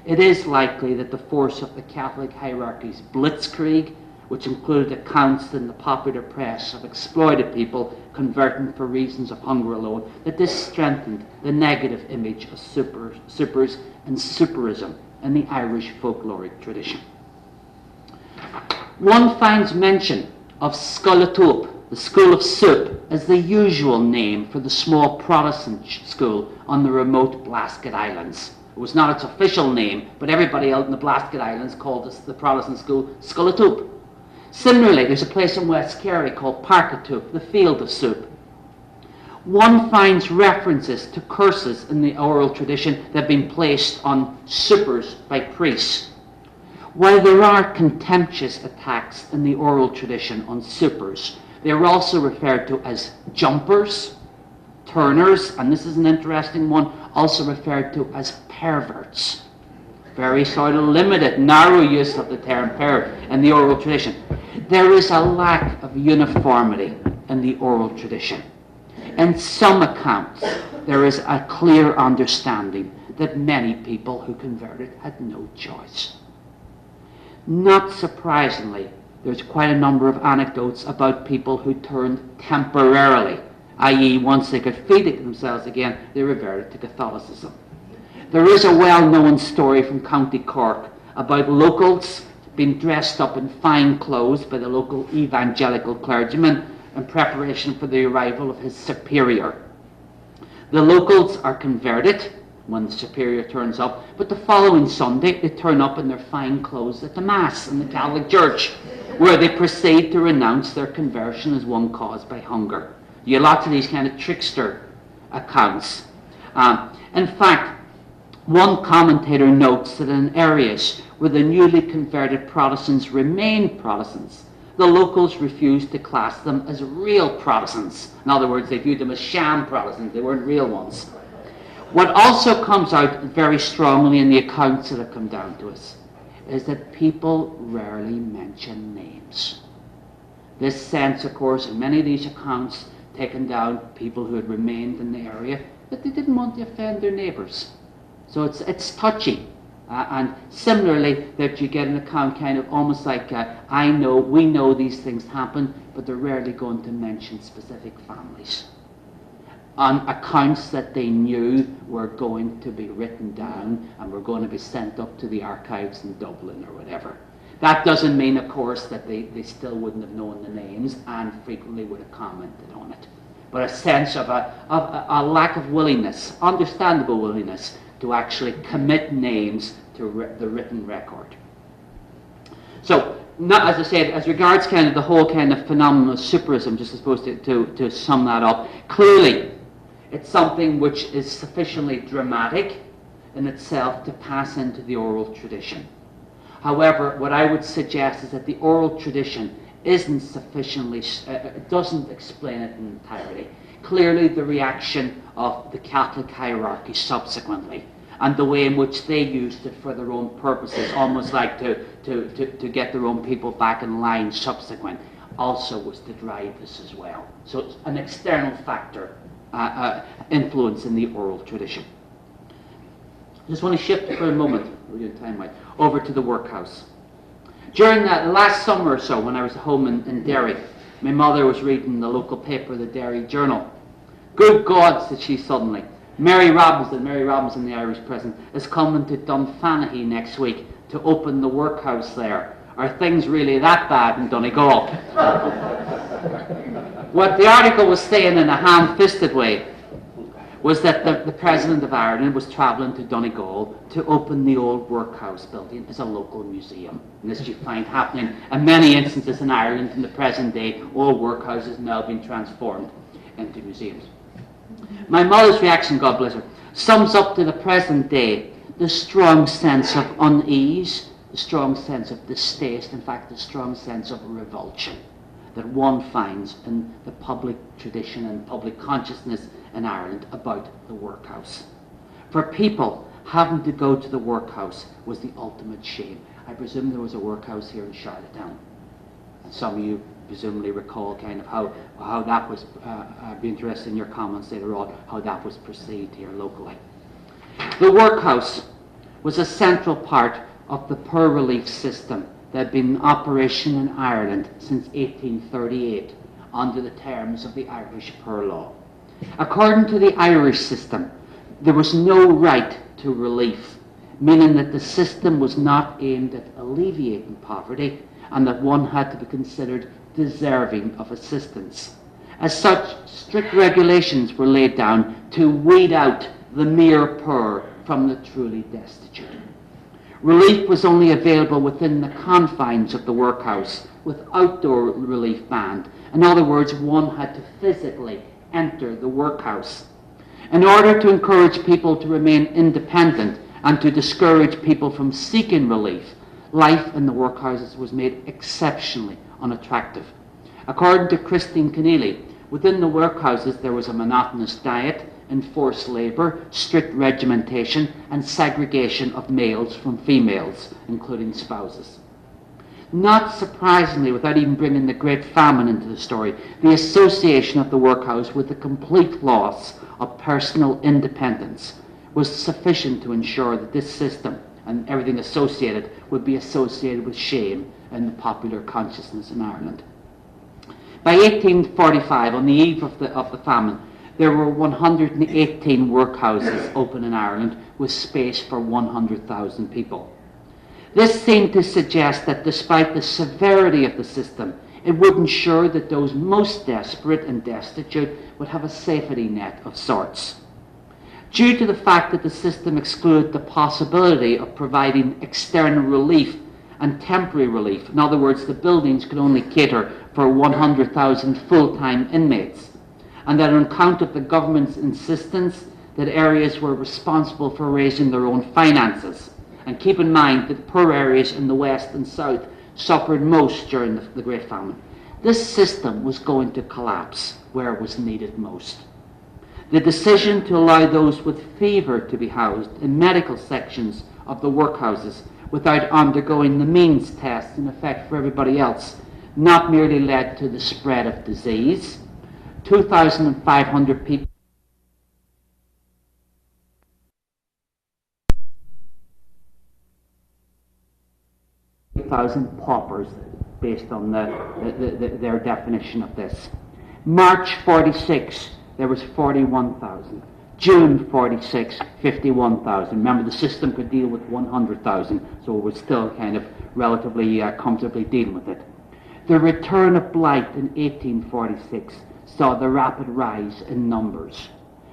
It is likely that the force of the Catholic hierarchy's blitzkrieg, which included accounts in the popular press of exploited people converting for reasons of hunger alone, that this strengthened the negative image of supers and superism in the Irish folkloric tradition. One finds mention of Scoiltheop, the school of soup, as the usual name for the small Protestant school on the remote Blasket Islands. It was not its official name, but everybody out in the Blasket Islands called the Protestant school Scoiltheop. Similarly, there's a place in West Kerry called Parkatoop, the field of soup. One finds references to curses in the oral tradition that have been placed on suppers by priests. While there are contemptuous attacks in the oral tradition on suppers, they are also referred to as jumpers, turners, and this is an interesting one, also referred to as perverts. Very sort of limited, narrow use of the term pervert in the oral tradition. There is a lack of uniformity in the oral tradition. In some accounts, there is a clear understanding that many people who converted had no choice. Not surprisingly, there's quite a number of anecdotes about people who turned temporarily, i.e. once they could feed it themselves again, they reverted to Catholicism. There is a well-known story from County Cork about locals being dressed up in fine clothes by the local evangelical clergyman in preparation for the arrival of his superior. The locals are converted when the superior turns up, but the following Sunday they turn up in their fine clothes at the Mass in the Catholic Church, where they proceed to renounce their conversion as one caused by hunger. You have lots of these kind of trickster accounts. In fact, one commentator notes that in areas where the newly converted Protestants remained Protestants, the locals refused to class them as real Protestants. In other words, they viewed them as sham Protestants. They weren't real ones. What also comes out very strongly in the accounts that have come down to us is that people rarely mention names. This sense, of course, in many of these accounts taken down people who had remained in the area, that they didn't want to offend their neighbours. So it's touchy. And similarly, that you get an account kind of almost like, we know these things happen, but they're rarely going to mention specific families. On accounts that they knew were going to be written down and were going to be sent up to the archives in Dublin or whatever. That doesn't mean, of course, that they still wouldn't have known the names and frequently would have commented on it. But a sense of a lack of willingness, understandable willingness, to actually commit names to the written record. So, as I said, as regards kind of the whole kind of phenomenon of superism, just supposed to sum that up, clearly it's something which is sufficiently dramatic in itself to pass into the oral tradition. However, what I would suggest is that the oral tradition isn't sufficiently, it doesn't explain it in entirety. Clearly the reaction of the Catholic hierarchy subsequently, and the way in which they used it for their own purposes, almost like to get their own people back in line subsequent, also was to drive this as well. So it's an external factor influence in the oral tradition. I just want to shift for a moment, over to the workhouse. During that last summer or so, when I was home in Derry, my mother was reading the local paper, the Derry Journal. Good God, said she suddenly, Mary Robinson, the Irish president, is coming to Dunfanaghy next week to open the workhouse there. Are things really that bad in Donegal? What the article was saying in a ham-fisted way was that the President of Ireland was travelling to Donegal to open the old workhouse building as a local museum. And this you find happening in many instances in Ireland in the present day. Old workhouses now being transformed into museums. My mother's reaction, God bless her, sums up to the present day the strong sense of unease, the strong sense of distaste, in fact the strong sense of revulsion that one finds in the public tradition and public consciousness in Ireland about the workhouse. For people, having to go to the workhouse was the ultimate shame. I presume there was a workhouse here in Charlottetown. And some of you presumably recall kind of how that was, I'd be interested in your comments later on, how that was perceived here locally. The workhouse was a central part of the poor relief system that had been in operation in Ireland since 1838 under the terms of the Irish Poor Law. According to the Irish system, there was no right to relief, meaning that the system was not aimed at alleviating poverty and that one had to be considered deserving of assistance. As such, strict regulations were laid down to weed out the mere poor from the truly destitute. Relief was only available within the confines of the workhouse, with outdoor relief banned. In other words, one had to physically enter the workhouse. In order to encourage people to remain independent and to discourage people from seeking relief, life in the workhouses was made exceptionally unattractive. According to Christine Keneally, within the workhouses there was a monotonous diet, enforced labour, strict regimentation, and segregation of males from females, including spouses. Not surprisingly, without even bringing the Great Famine into the story, the association of the workhouse with the complete loss of personal independence was sufficient to ensure that this system and everything associated would be associated with shame in the popular consciousness in Ireland. By 1845, on the eve of the famine, there were 118 workhouses open in Ireland with space for 100,000 people. This seemed to suggest that despite the severity of the system, it would ensure that those most desperate and destitute would have a safety net of sorts. Due to the fact that the system excluded the possibility of providing external relief and temporary relief, in other words, the buildings could only cater for 100,000 full-time inmates, and that on account of the government's insistence that areas were responsible for raising their own finances. And keep in mind that poor areas in the west and south suffered most during the Great Famine. This system was going to collapse where it was needed most. The decision to allow those with fever to be housed in medical sections of the workhouses without undergoing the means tests in effect for everybody else not merely led to the spread of disease. 2,500 people paupers based on their definition of this. March 46, there was 41,000. June 46, 51,000. Remember, the system could deal with 100,000, so it was still kind of relatively comfortably dealing with it. The return of blight in 1846 saw the rapid rise in numbers.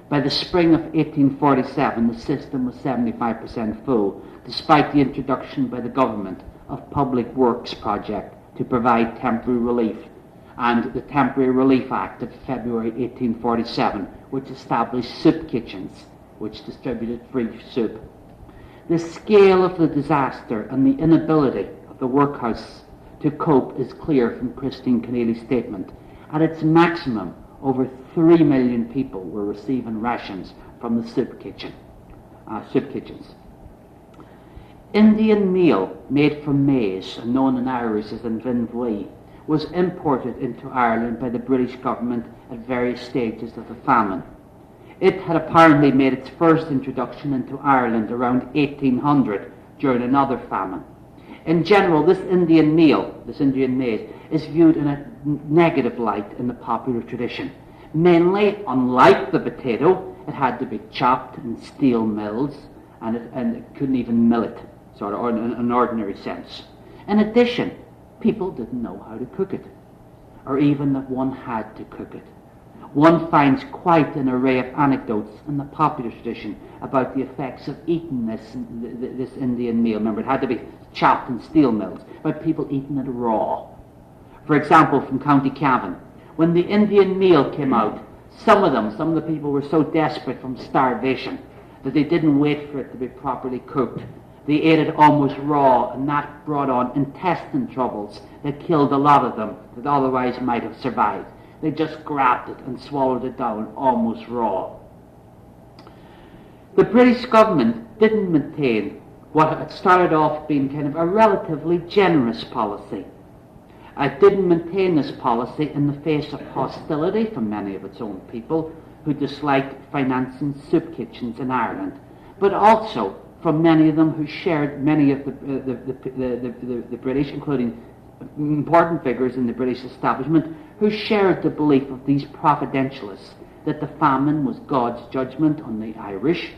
By the spring of 1847, the system was 75% full, despite the introduction by the government of Public Works project to provide temporary relief, and the Temporary Relief Act of February 1847, which established soup kitchens, which distributed free soup. The scale of the disaster and the inability of the workhouse to cope is clear from Christine Keneally's statement. At its maximum, over 3 million people were receiving rations from the soup kitchens. Indian meal made from maize, known in Irish as an vinvoy, was imported into Ireland by the British government at various stages of the famine. It had apparently made its first introduction into Ireland around 1800 during another famine. In general, this Indian meal, this Indian maize, is viewed in a negative light in the popular tradition. Mainly, unlike the potato, it had to be chopped in steel mills, and it couldn't even mill it, sort of, or in an ordinary sense. In addition, people didn't know how to cook it, or even that one had to cook it. One finds quite an array of anecdotes in the popular tradition about the effects of eating this Indian meal. Remember, it had to be chopped in steel mills, about people eating it raw. For example, from County Cavan, when the Indian meal came out, some of the people were so desperate from starvation that they didn't wait for it to be properly cooked. They ate it almost raw, and that brought on intestine troubles that killed a lot of them that otherwise might have survived. They just grabbed it and swallowed it down almost raw. The British government didn't maintain what had started off being kind of a relatively generous policy. It didn't maintain this policy in the face of hostility from many of its own people who disliked financing soup kitchens in Ireland. but also from many of them who shared many of the British, including important figures in the British establishment, who shared the belief of these providentialists that the famine was God's judgment on the Irish,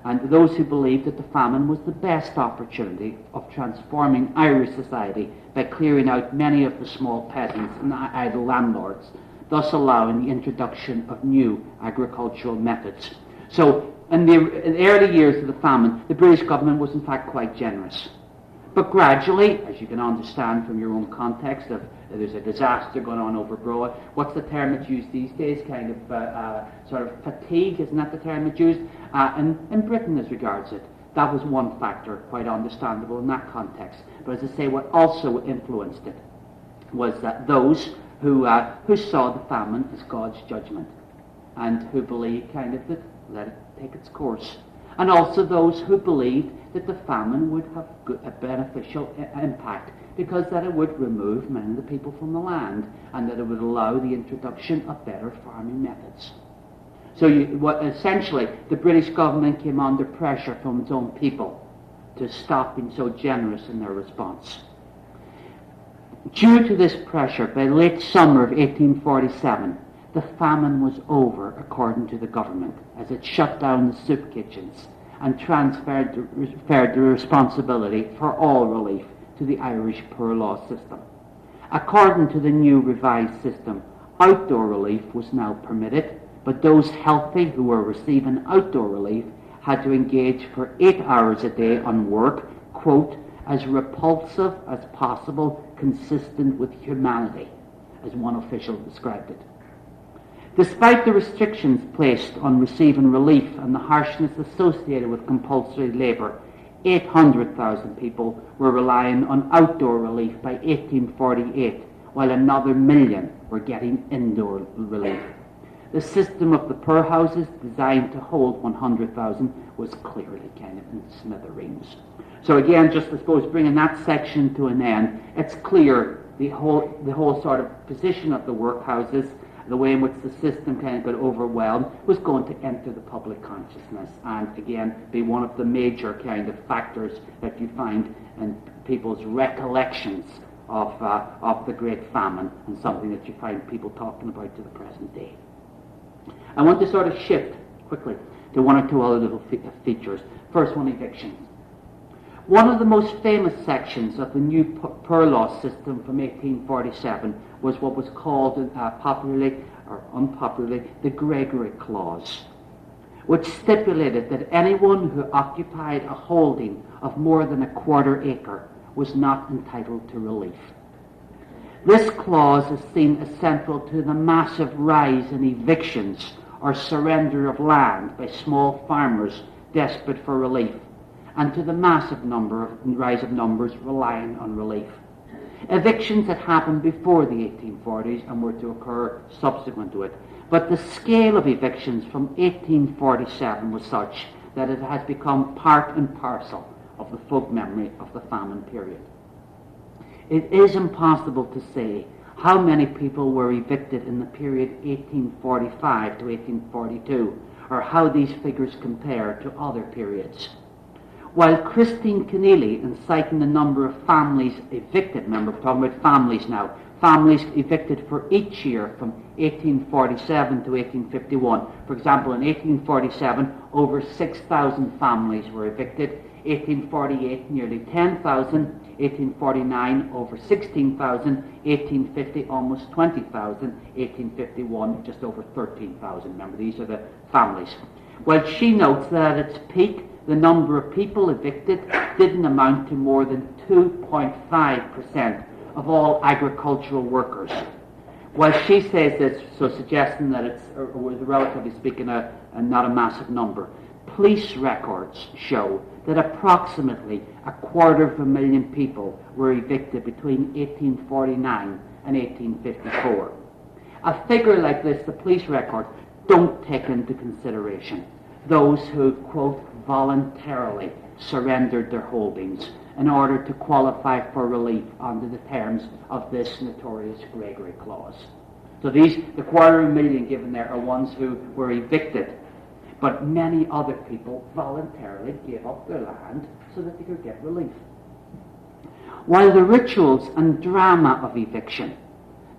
and those who believed that the famine was the best opportunity of transforming Irish society by clearing out many of the small peasants and idle landlords, thus allowing the introduction of new agricultural methods. So in the early years of the famine, the British government was in fact quite generous. But gradually, as you can understand from your own context of there's a disaster going on over abroad, what's the term that's used these days? Kind of sort of fatigue, isn't that the term that's used? In Britain as regards it. That was one factor, quite understandable in that context. But as I say, what also influenced it was that those who saw the famine as God's judgment and who believed kind of that let it take its course. And also those who believed that the famine would have a beneficial impact because that it would remove many of the people from the land and that it would allow the introduction of better farming methods. So essentially the British government came under pressure from its own people to stop being so generous in their response. Due to this pressure, by late summer of 1847, the famine was over, according to the government, as it shut down the soup kitchens and transferred the responsibility for all relief to the Irish poor law system. According to the new revised system, outdoor relief was now permitted, but those healthy who were receiving outdoor relief had to engage for 8 hours a day on work, quote, as repulsive as possible, consistent with humanity, as one official described it. Despite the restrictions placed on receiving relief and the harshness associated with compulsory labour, 800,000 people were relying on outdoor relief by 1848, while another 1 million were getting indoor relief. The system of the poorhouses, designed to hold 100,000, was clearly kind of in smithereens. So again, just I suppose bringing that section to an end, it's clear the whole sort of position of the workhouses, the way in which the system kind of got overwhelmed, was going to enter the public consciousness and again be one of the major kind of factors that you find in people's recollections of the Great Famine, and something that you find people talking about to the present day. I want to sort of shift quickly to one or two other little features. First one, evictions. One of the most famous sections of the new poor law system from 1847 was what was called popularly or unpopularly the Gregory Clause, which stipulated that anyone who occupied a holding of more than a quarter acre was not entitled to relief. This clause is seen as central to the massive rise in evictions or surrender of land by small farmers desperate for relief, and to the massive rise of numbers relying on relief. Evictions had happened before the 1840s and were to occur subsequent to it, but the scale of evictions from 1847 was such that it has become part and parcel of the folk memory of the famine period. It is impossible to say how many people were evicted in the period 1845 to 1842, or how these figures compare to other periods. While Christine Keneally, in citing the number of families evicted, remember we're talking about families now, families evicted for each year from 1847 to 1851. For example, in 1847, over 6,000 families were evicted. 1848, nearly 10,000. 1849, over 16,000. 1850, almost 20,000. 1851, just over 13,000. Remember, these are the families. While she notes that at its peak, the number of people evicted didn't amount to more than 2.5% of all agricultural workers. While she says this, so suggesting that it was relatively speaking not a massive number, police records show that approximately 250,000 people were evicted between 1849 and 1854. A figure like this, the police record, don't take into consideration those who, quote, voluntarily surrendered their holdings in order to qualify for relief under the terms of this notorious Gregory Clause. So the 250,000 given there are ones who were evicted. but many other people voluntarily gave up their land so that they could get relief. While the rituals and drama of eviction,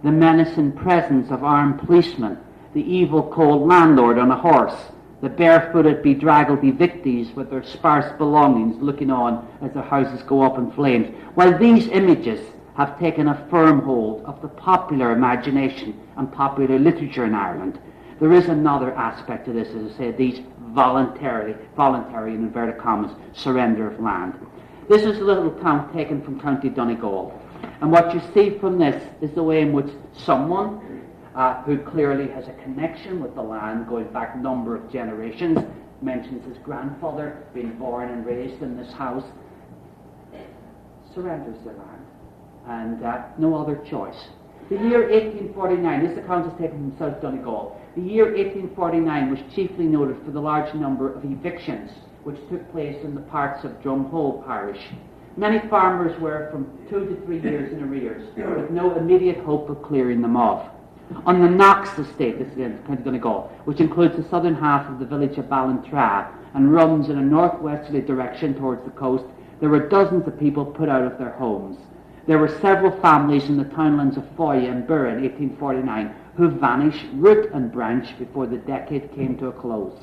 the menacing presence of armed policemen, the evil cold landlord on a horse, the barefooted bedraggled evictees with their sparse belongings looking on as their houses go up in flames, while these images have taken a firm hold of the popular imagination and popular literature in Ireland, there is another aspect to this, as I say, these voluntary in inverted commas, surrender of land. This is a little account taken from County Donegal. And what you see from this is the way in which someone who clearly has a connection with the land going back a number of generations, mentions his grandfather being born and raised in this house, surrenders the land and no other choice. The year 1849, this account is taken from South Donegal. The year 1849 was chiefly noted for the large number of evictions which took place in the parts of Drumhole parish. Many farmers were from 2 to 3 years in arrears, with no immediate hope of clearing them off. On the Knox estate, this is in County Donegal, which includes the southern half of the village of Ballintra and runs in a northwesterly direction towards the coast, there were dozens of people put out of their homes. There were several families in the townlands of Foya and Burr in 1849 who vanished root and branch before the decade came to a close.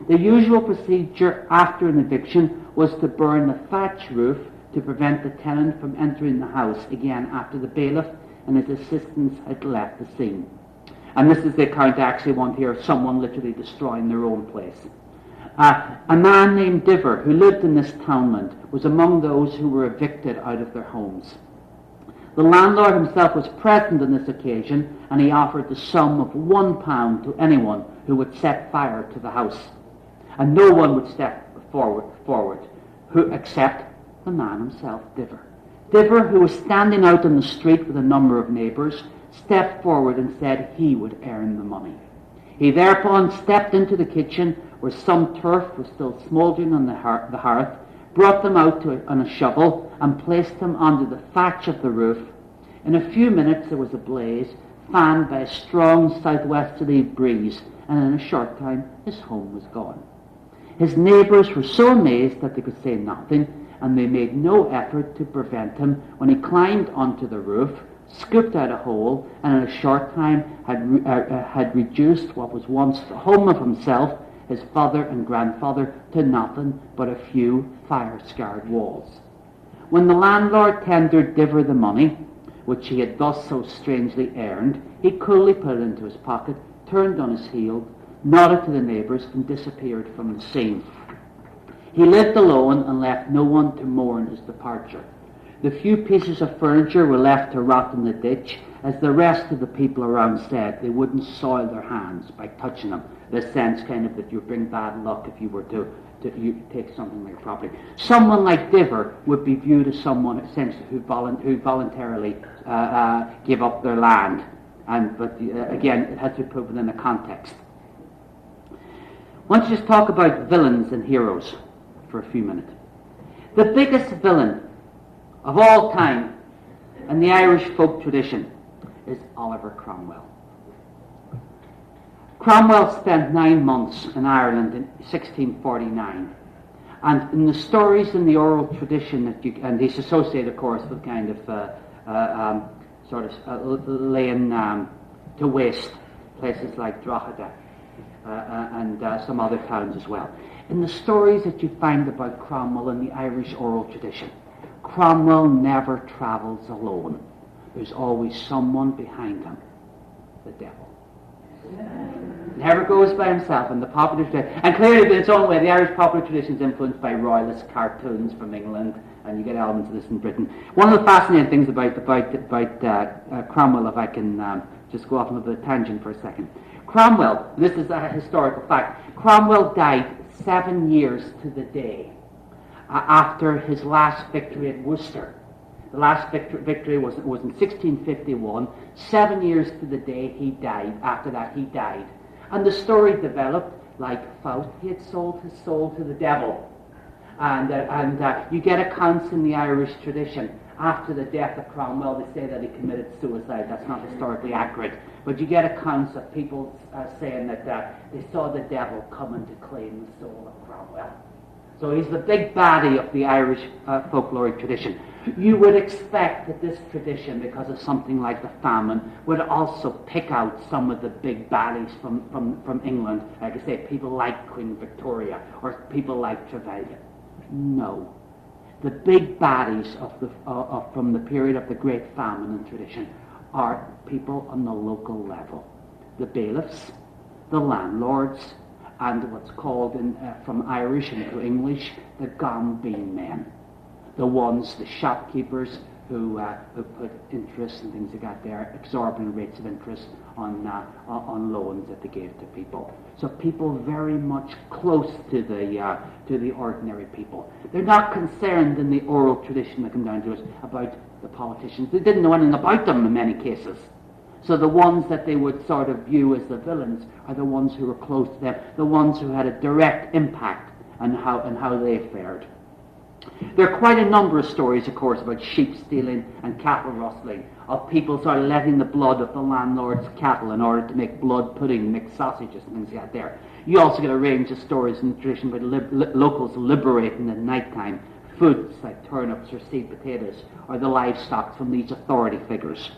The usual procedure after an eviction was to burn the thatch roof to prevent the tenant from entering the house again after the bailiff and his assistants had left the scene. And this is the account I actually want here of someone literally destroying their own place. A man named Diver, who lived in this townland, was among those who were evicted out of their homes. The landlord himself was present on this occasion, and he offered the sum of £1 to anyone who would set fire to the house. And no one would step forward except the man himself, Diver. Diver, who was standing out on the street with a number of neighbours, stepped forward and said he would earn the money. He thereupon stepped into the kitchen, where some turf was still smouldering on the hearth, brought them out on a shovel, and placed them under the thatch of the roof. In a few minutes there was a blaze, fanned by a strong southwesterly breeze, and in a short time his home was gone. His neighbours were so amazed that they could say nothing, and they made no effort to prevent him when he climbed onto the roof, scooped out a hole, and in a short time had reduced what was once the home of himself, his father and grandfather, to nothing but a few fire-scarred walls. When the landlord tendered Diver the money, which he had thus so strangely earned, he coolly put it into his pocket, turned on his heel, nodded to the neighbours, and disappeared from the scene. He lived alone and left no one to mourn his departure. The few pieces of furniture were left to rot in the ditch, as the rest of the people around said they wouldn't soil their hands by touching them. The sense kind of that you bring bad luck if you were to take something like property. Someone like Diver would be viewed as someone essentially who voluntarily give up their land. But again, it has to be put within a context. I want to just talk about villains and heroes for a few minutes. The biggest villain of all time in the Irish folk tradition is Oliver Cromwell. Cromwell spent 9 months in Ireland in 1649, and in the stories in the oral tradition and he's associated, of course, with kind of laying to waste places like Drogheda and some other towns as well. In the stories that you find about Cromwell in the Irish oral tradition, Cromwell never travels alone. There's always someone behind him, the devil. Never goes by himself in the popular tradition. And clearly, in its own way, the Irish popular tradition is influenced by royalist cartoons from England, and you get elements of this in Britain. One of the fascinating things about Cromwell, if I can just go off on a bit of tangent for a second. Cromwell, this is a historical fact, Cromwell died 7 years to the day after his last victory at Worcester. The last victory was in 1651. 7 years to the day he died. After that, he died. And the story developed like Faust. He had sold his soul to the devil. And you get accounts in the Irish tradition. After the death of Cromwell, they say that he committed suicide. That's not historically accurate. But you get accounts of people saying that they saw the devil coming to claim the soul of Cromwell. So he's the big baddie of the Irish folkloric tradition. You would expect that this tradition, because of something like the famine, would also pick out some of the big baddies from England. Like I say, people like Queen Victoria or people like Trevelyan. No. The big baddies from the period of the Great Famine and tradition are people on the local level. The bailiffs, the landlords, and what's called from Irish into English, the gambeen men. The shopkeepers who put interest and things like that there, exorbitant rates of interest on loans that they gave to people. So people very much close to the ordinary people. They're not concerned in the oral tradition that come down to us about the politicians. They didn't know anything about them in many cases. So the ones that they would sort of view as the villains are the ones who were close to them, the ones who had a direct impact on how they fared. There are quite a number of stories, of course, about sheep stealing and cattle rustling, of people sort of letting the blood of the landlord's cattle in order to make blood pudding, make sausages and things like that there. You also get a range of stories in the tradition about locals liberating at night time foods like turnips or seed potatoes or the livestock from these authority figures.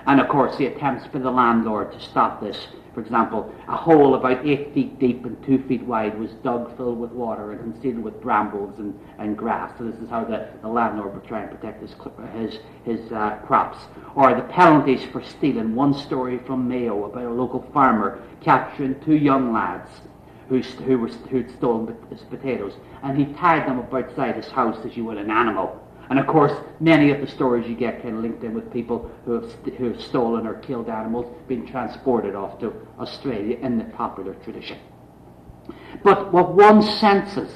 And of course the attempts by the landlord to stop this. For example, a hole about 8 feet deep and 2 feet wide was dug, filled with water and concealed with brambles and grass. So this is how the landlord would try and protect his crops. Or the penalties for stealing. One story from Mayo about a local farmer capturing 2 young lads who'd stolen his potatoes, and he tied them up outside his house as you would an animal. And of course, many of the stories you get kind of linked in with people who have stolen or killed animals being transported off to Australia in the popular tradition. But what one senses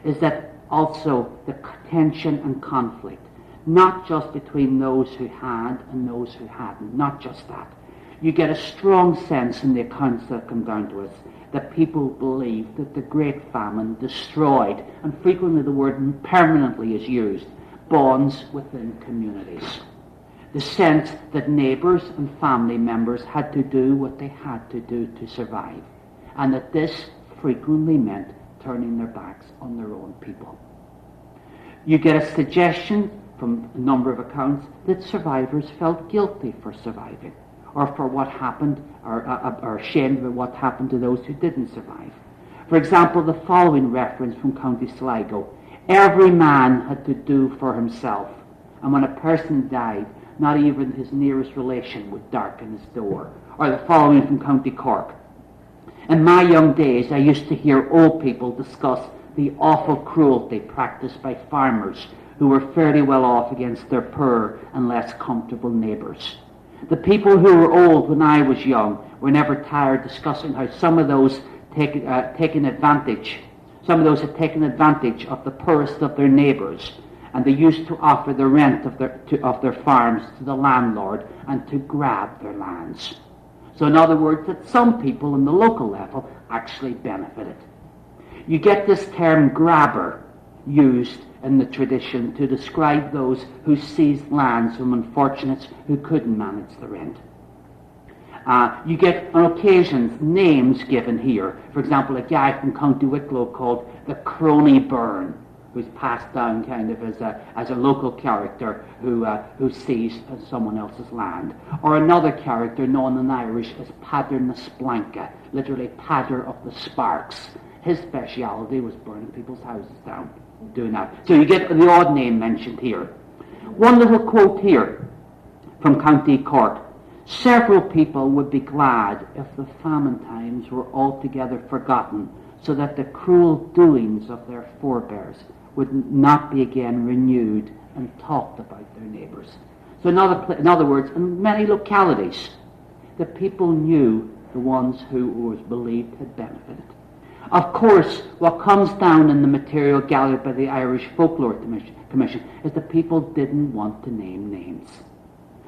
is that also the tension and conflict, not just between those who had and those who hadn't, not just that. You get a strong sense in the accounts that come down to us that people believe that the Great Famine destroyed, and frequently the word permanently is used, bonds within communities. The sense that neighbours and family members had to do what they had to do to survive, and that this frequently meant turning their backs on their own people. You get a suggestion from a number of accounts that survivors felt guilty for surviving, or for what happened, or ashamed of what happened to those who didn't survive. For example, the following reference from County Sligo: every man had to do for himself, and when a person died, not even his nearest relation would darken his door. Or the following from County Cork: in my young days I used to hear old people discuss the awful cruelty practiced by farmers who were fairly well off against their poorer and less comfortable neighbours. The people who were old when I was young were never tired discussing how some of those had taken advantage of the poorest of their neighbours, and they used to offer the rent of their farms to the landlord and to grab their lands. So in other words, that some people on the local level actually benefited. You get this term grabber used in the tradition to describe those who seized lands from unfortunates who couldn't manage the rent. You get on occasions names given here. For example, a guy from County Wicklow called the Crony Byrne, who's passed down kind of as a local character who seized someone else's land. Or another character known in Irish as Padder na Splanka, literally Padder of the Sparks. His speciality was burning people's houses down, doing that. So you get the odd name mentioned here. One little quote here from County Cork: several people would be glad if the famine times were altogether forgotten, so that the cruel doings of their forebears would not be again renewed and talked about their neighbours. So in other words, in many localities, the people knew the ones who it was believed had benefited. Of course, what comes down in the material gathered by the Irish Folklore Commission is that people didn't want to name names.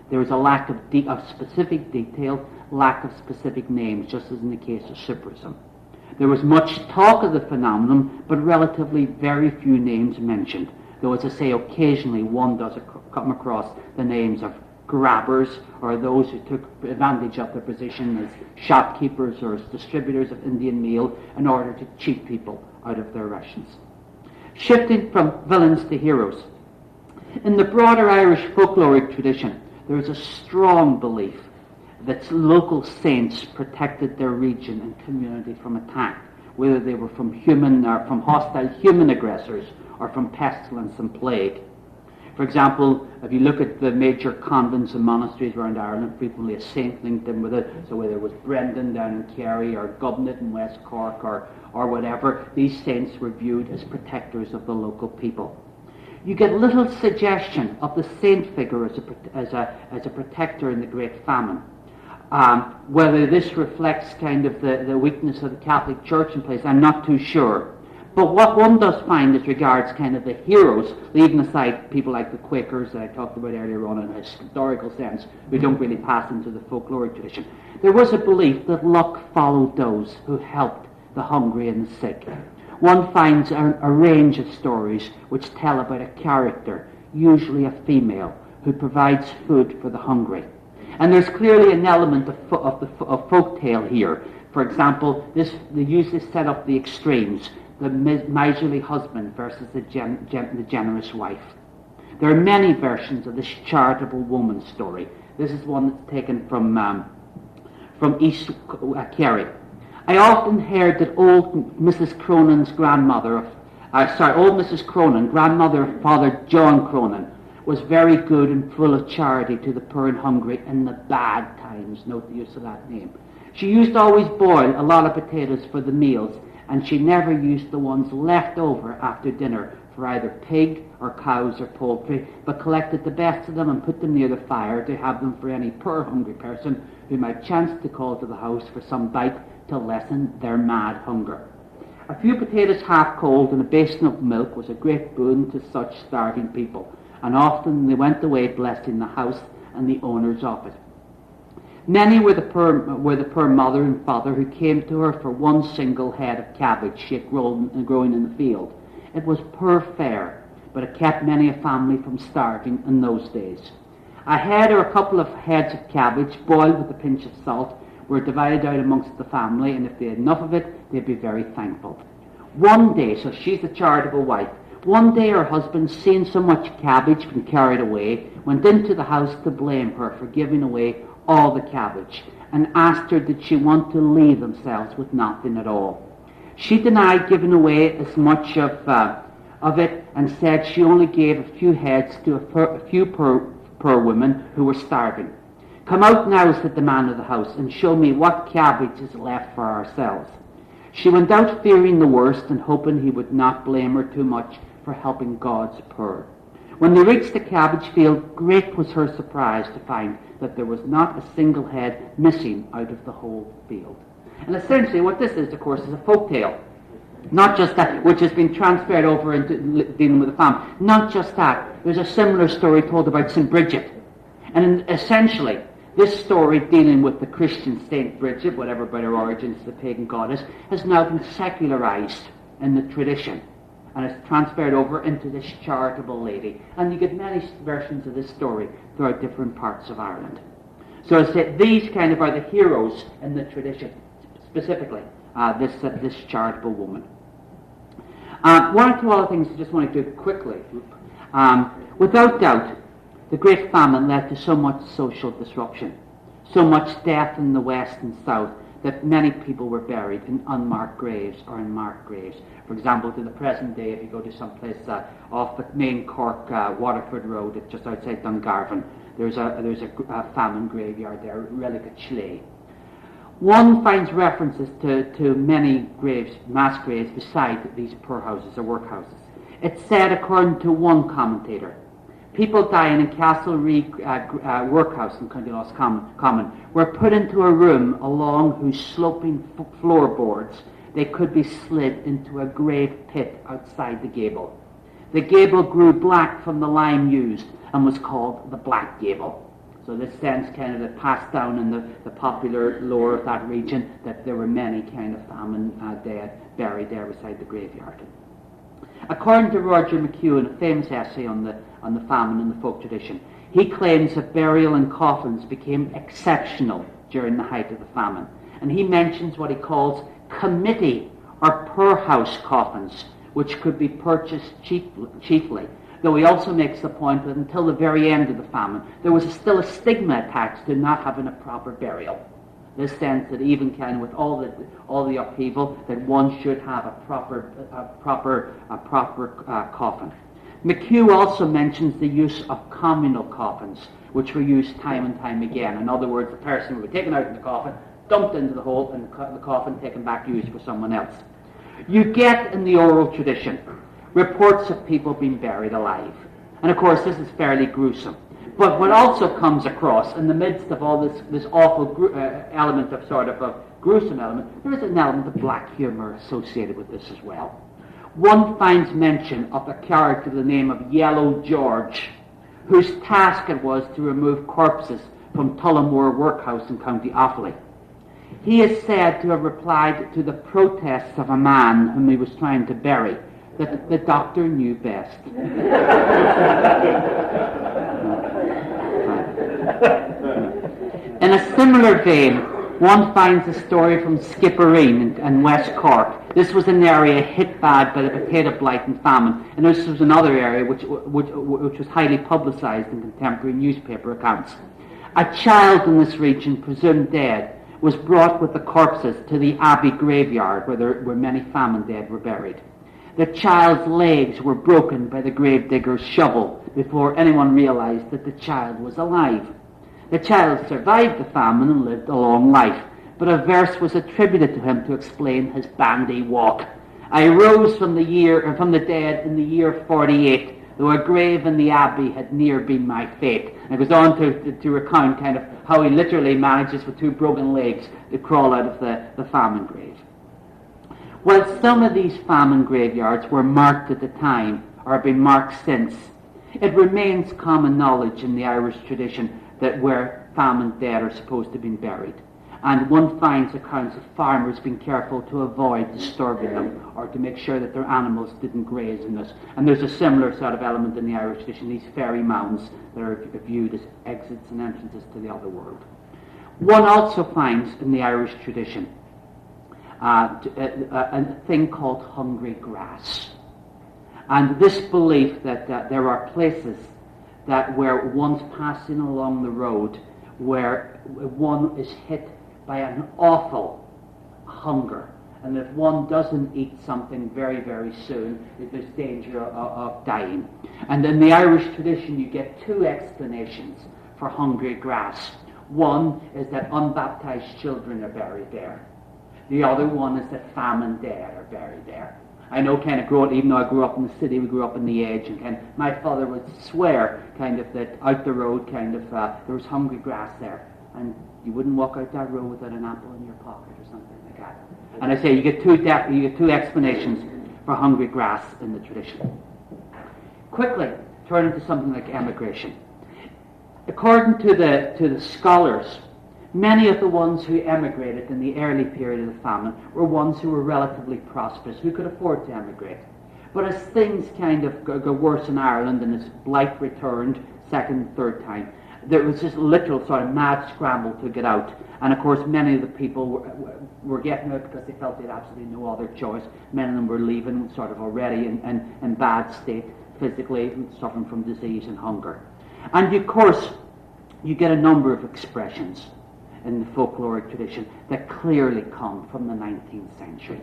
There was a lack of specific detail, lack of specific names, just as in the case of Cyprism. There was much talk of the phenomenon, but relatively very few names mentioned, though, as I say, occasionally one does come across the names of grabbers, or those who took advantage of their position as shopkeepers or as distributors of Indian meal in order to cheat people out of their rations. Shifting from villains to heroes. In the broader Irish folkloric tradition, there is a strong belief that local saints protected their region and community from attack, whether they were from hostile human aggressors or from pestilence and plague. For example, if you look at the major convents and monasteries around Ireland, frequently a saint linked in with it, so whether it was Brendan down in Kerry or Gubnett in West Cork or whatever, these saints were viewed as protectors of the local people. You get little suggestion of the saint figure as a protector in the Great Famine. Whether this reflects kind of the weakness of the Catholic Church in place, I'm not too sure. But what one does find as regards kind of the heroes, leaving aside people like the Quakers that I talked about earlier on in a historical sense, who don't really pass into the folkloric tradition, there was a belief that luck followed those who helped the hungry and the sick. One finds a range of stories which tell about a character, usually a female, who provides food for the hungry. And there's clearly an element of folk tale here. For example, they usually set up the extremes, the miserly husband versus the generous wife. There are many versions of this charitable woman story. This is one that's taken from East Kerry. I often heard that old Mrs. Cronin's grandmother, old Mrs. Cronin, grandmother of Father John Cronin, was very good and full of charity to the poor and hungry in the bad times. Note the use of that name. She used to always boil a lot of potatoes for the meals, and she never used the ones left over after dinner for either pig or cows or poultry, but collected the best of them and put them near the fire to have them for any poor hungry person who might chance to call to the house for some bite to lessen their mad hunger. A few potatoes half cold and a basin of milk was a great boon to such starving people, and often they went away blessing the house and the owners of it. Many were the poor mother and father who came to her for one single head of cabbage she had growing in the field. It was poor fare, but it kept many a family from starving in those days. A head or a couple of heads of cabbage, boiled with a pinch of salt, were divided out amongst the family, and if they had enough of it, they'd be very thankful. One day, so she's a charitable wife, one day her husband, seeing so much cabbage being carried away, went into the house to blame her for giving away all the cabbage, and asked her did she want to leave themselves with nothing at all. She denied giving away as much of it, and said she only gave a few heads to a few poor women who were starving. "Come out now," said the man of the house, "and show me what cabbage is left for ourselves." She went out fearing the worst and hoping he would not blame her too much for helping God's poor. When they reached the cabbage field, great was her surprise to find that there was not a single head missing out of the whole field. And essentially what this is, of course, is a folk tale. Not just that, which has been transferred over into dealing with the famine. Not just that. There's a similar story told about St. Bridget. And essentially, this story dealing with the Christian St. Bridget, whatever by her origins the pagan goddess, has now been secularized in the tradition and is transferred over into this charitable lady. And you get many versions of this story throughout different parts of Ireland. So as I said, these kind of are the heroes in the tradition, specifically this charitable woman. One or two other things I just want to do quickly. Without doubt, the Great Famine led to so much social disruption, so much death in the West and South, that many people were buried in unmarked graves or in marked graves. For example, to the present day, if you go to some place off the main Cork Waterford Road, just outside Dungarvan, there's a famine graveyard there, relic of Schley. One finds references to many graves, mass graves, beside these poorhouses or workhouses. It's said, according to one commentator, people dying in Castlereagh workhouse in County Roscommon were put into a room along whose sloping floorboards they could be slid into a grave pit outside the gable. The gable grew black from the lime used and was called the Black Gable. So this sense kind of that passed down in the popular lore of that region, that there were many kind of famine dead buried there beside the graveyard. According to Roger McEwen, a famous essay on the famine in the folk tradition, He claims that burial in coffins became exceptional during the height of the famine. And he mentions what he calls committee or poorhouse coffins, which could be purchased cheaply. Though he also makes the point that until the very end of the famine, there was still a stigma attached to not having a proper burial. In the sense that even kind of with all the upheaval, that one should have a proper coffin. McHugh also mentions the use of communal coffins, which were used time and time again. In other words, the person would be taken out of the coffin, dumped into the hole, and the coffin taken back used for someone else. You get in the oral tradition reports of people being buried alive. And of course this is fairly gruesome. But what also comes across in the midst of all this awful element of sort of a gruesome element, there is an element of black humour associated with this as well. One finds mention of a character of the name of Yellow George, whose task it was to remove corpses from Tullamore Workhouse in County Offaly. He is said to have replied to the protests of a man whom he was trying to bury that the doctor knew best. In a similar vein, one finds a story from Skibbereen in West Cork. This was an area hit bad by the potato blight and famine, and this was another area which was highly publicised in contemporary newspaper accounts. A child in this region, presumed dead, was brought with the corpses to the Abbey graveyard where many famine dead were buried. The child's legs were broken by the gravedigger's shovel before anyone realised that the child was alive. The child survived the famine and lived a long life, but a verse was attributed to him to explain his bandy walk. I rose from the dead in the year 48, though a grave in the abbey had near been my fate. And it goes on to recount kind of how he literally manages with two broken legs to crawl out of the famine grave. While some of these famine graveyards were marked at the time, or have been marked since, it remains common knowledge in the Irish tradition that where famine dead are supposed to have been buried. And one finds accounts of farmers being careful to avoid disturbing them or to make sure that their animals didn't graze in this. And there's a similar sort of element in the Irish tradition, these fairy mounds that are viewed as exits and entrances to the other world. One also finds in the Irish tradition a thing called hungry grass. And this belief that there are places that where one's passing along the road where one is hit by an awful hunger, and if one doesn't eat something very, very soon, there's danger of dying. And in the Irish tradition you get two explanations for hungry grass. One is that unbaptized children are buried there. The other one is that famine dead are buried there. I know kind of even though I grew up in the city, we grew up in the edge, and kind of, my father would swear kind of that out the road kind of there was hungry grass there, and you wouldn't walk out that road without an apple in your pocket or something like that. And I say you get two explanations for hungry grass in the tradition. Quickly turn into something like emigration. According to the scholars, many of the ones who emigrated in the early period of the famine were ones who were relatively prosperous, who could afford to emigrate. But as things kind of go worse in Ireland and as blight returned second and third time, there was this literal sort of mad scramble to get out. And of course many of the people were getting out because they felt they had absolutely no other choice. Many of them were leaving sort of already in bad state, physically, suffering from disease and hunger. And of course you get a number of expressions in the folkloric tradition that clearly come from the 19th century.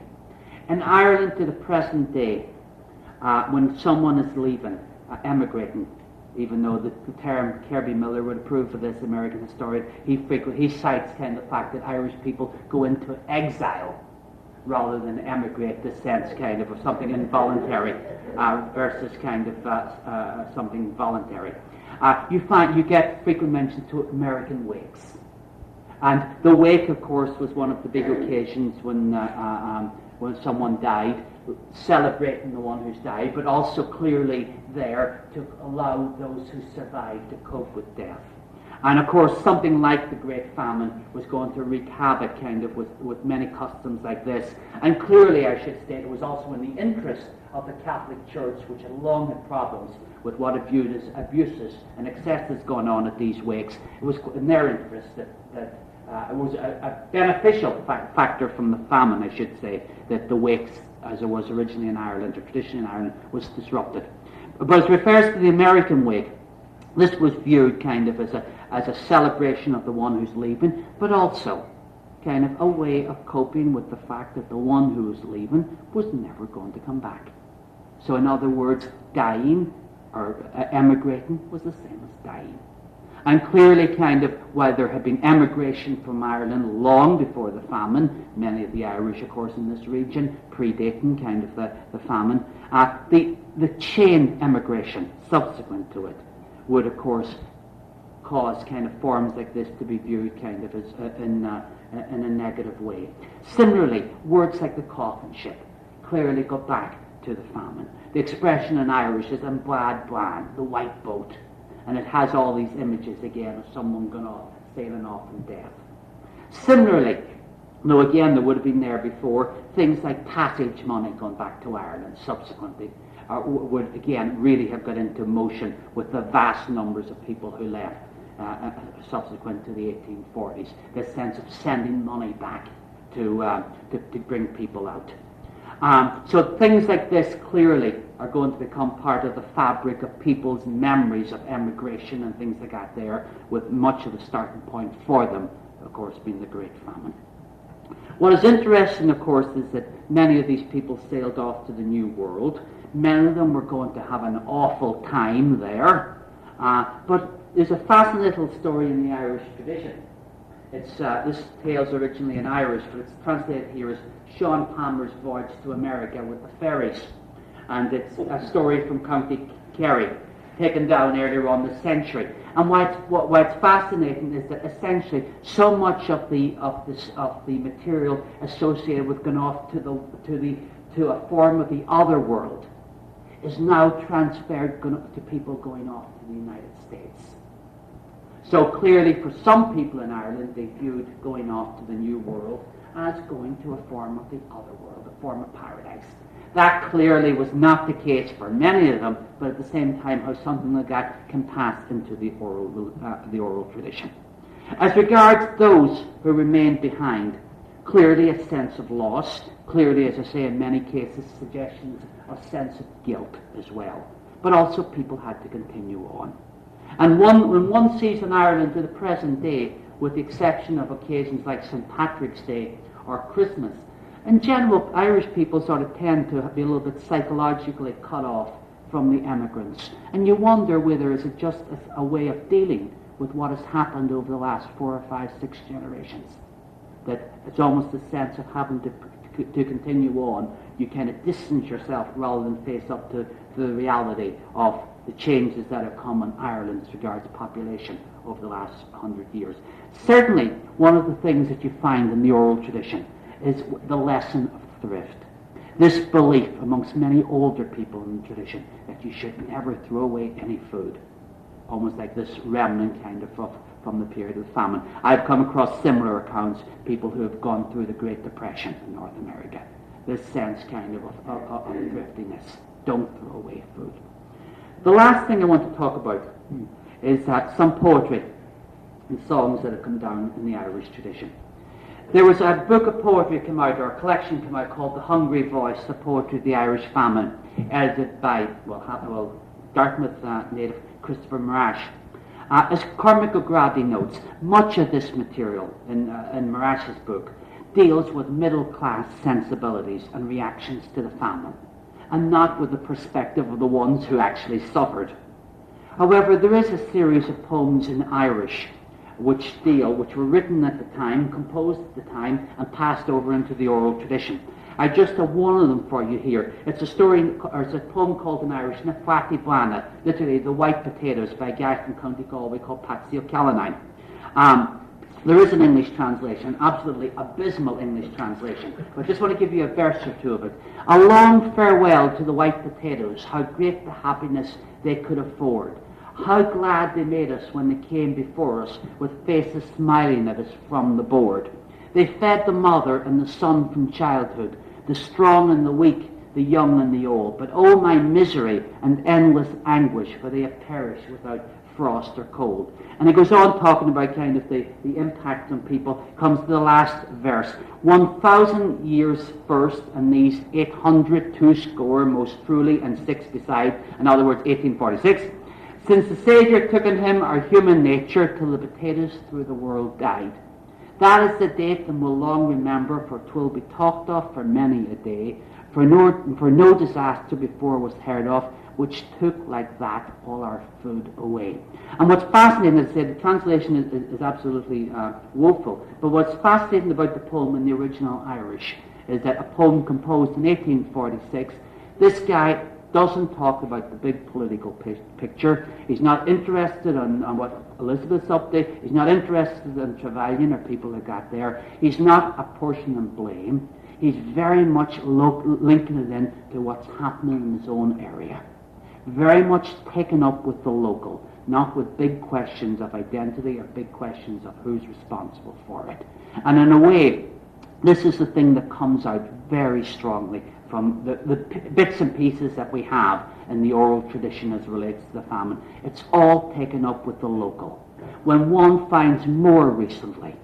In Ireland to the present day, when someone is leaving, emigrating, even though the term Kirby Miller would approve of this, American historian, he cites kind of the fact that Irish people go into exile rather than emigrate, the sense kind of something involuntary versus kind of something voluntary. You get frequent mention to American wakes. And the wake, of course, was one of the big occasions when someone died, celebrating the one who's died, but also clearly there to allow those who survived to cope with death. And of course, something like the Great Famine was going to wreak havoc kind of with many customs like this. And clearly, I should state, it was also in the interest of the Catholic Church, which had long had problems with what it viewed as abuses and excesses going on at these wakes. It was in their interest that it was a beneficial factor from the famine, I should say, that the wakes, as it was originally in Ireland, or tradition in Ireland, was disrupted. But as refers to the American wake, this was viewed kind of as a celebration of the one who's leaving, but also kind of a way of coping with the fact that the one who was leaving was never going to come back. So in other words, dying or emigrating was the same as dying. And clearly kind of, while there had been emigration from Ireland long before the famine, many of the Irish, of course, in this region, predating kind of the famine, the chain emigration subsequent to it would, of course, cause kind of forms like this to be viewed kind of as in a negative way. Similarly, words like the coffin ship clearly go back to the famine. The expression in Irish is "an bad bran," the white boat, and it has all these images again of someone going off, sailing off in death. Similarly, though again there would have been there before, things like passage money going back to Ireland subsequently would again really have got into motion with the vast numbers of people who left subsequent to the 1840s. This sense of sending money back to bring people out. So things like this clearly are going to become part of the fabric of people's memories of emigration and things like that there, with much of the starting point for them, of course, being the Great Famine. What is interesting, of course, is that many of these people sailed off to the New World. Many of them were going to have an awful time there. But there's a fascinating little story in the Irish tradition. This tale's originally in Irish, but it's translated here as Sean Palmer's Voyage to America with the Ferries. And it's a story from County Kerry, taken down earlier on this century. And what's fascinating is that essentially so much of the material associated with going off to a form of the other world is now transferred to people going off to the United States. So clearly for some people in Ireland, they viewed going off to the New World as going to a form of the other world, a form of paradise. That clearly was not the case for many of them, but at the same time how something like that can pass into the oral tradition. As regards those who remained behind, clearly a sense of loss, clearly, as I say, in many cases, suggestions of sense of guilt as well. But also people had to continue on. And when one sees in Ireland to the present day, with the exception of occasions like St. Patrick's Day or Christmas, in general, Irish people sort of tend to be a little bit psychologically cut off from the emigrants. And you wonder whether is it just a way of dealing with what has happened over the last 4 or 5, 6 generations. That it's almost a sense of having to continue on. You kind of distance yourself rather than face up to the reality of the changes that have come in Ireland as regards population over the last 100 years. Certainly, one of the things that you find in the oral tradition is the lesson of thrift. This belief amongst many older people in the tradition that you should never throw away any food. Almost like this remnant kind of from the period of the famine. I've come across similar accounts, people who have gone through the Great Depression in North America. This sense kind of thriftiness. Don't throw away food. The last thing I want to talk about is some poetry and songs that have come down in the Irish tradition. There was a book of poetry come out, or a collection come out, called The Hungry Voice, The Poetry of the Irish Famine, edited by, Dartmouth native Christopher Marash. As Cormac O'Grady notes, much of this material in Marash's book deals with middle-class sensibilities and reactions to the famine, and not with the perspective of the ones who actually suffered. However, there is a series of poems in Irish which were written at the time, composed at the time, and passed over into the oral tradition. I just have one of them for you here. It's a poem called in Irish, Na Fati Bwana, literally The White Potatoes, by a guy from County Galway called Patsy O'Callaghan. There is an English translation, absolutely abysmal English translation, but I just want to give you a verse or two of it. A long farewell to the white potatoes, how great the happiness they could afford. How glad they made us when they came before us, with faces smiling at us from the board. They fed the mother and the son from childhood, the strong and the weak, the young and the old. But oh, my misery and endless anguish, for they have perished without frost or cold. And it goes on talking about kind of the impact on people. Comes to the last verse. 1,000 years first, and these 800 score most truly, and 6 beside. In other words, 1846. Since the Saviour took in him our human nature, till the potatoes through the world died. That is the date, and we'll long remember, for 'twill be talked of for many a day. For no disaster before was heard of, which took like that all our food away. And what's fascinating, as I said, the translation is absolutely woeful, but what's fascinating about the poem in the original Irish is that a poem composed in 1846, this guy doesn't talk about the big political picture. He's not interested on what Elizabeth's up to. He's not interested in Trevelyan or people that got there. He's not apportioning blame. He's very much linking it in to what's happening in his own area. Very much taken up with the local, not with big questions of identity or big questions of who's responsible for it. And in a way, this is the thing that comes out very strongly from the bits and pieces that we have in the oral tradition as it relates to the famine. It's all taken up with the local. When one finds more recently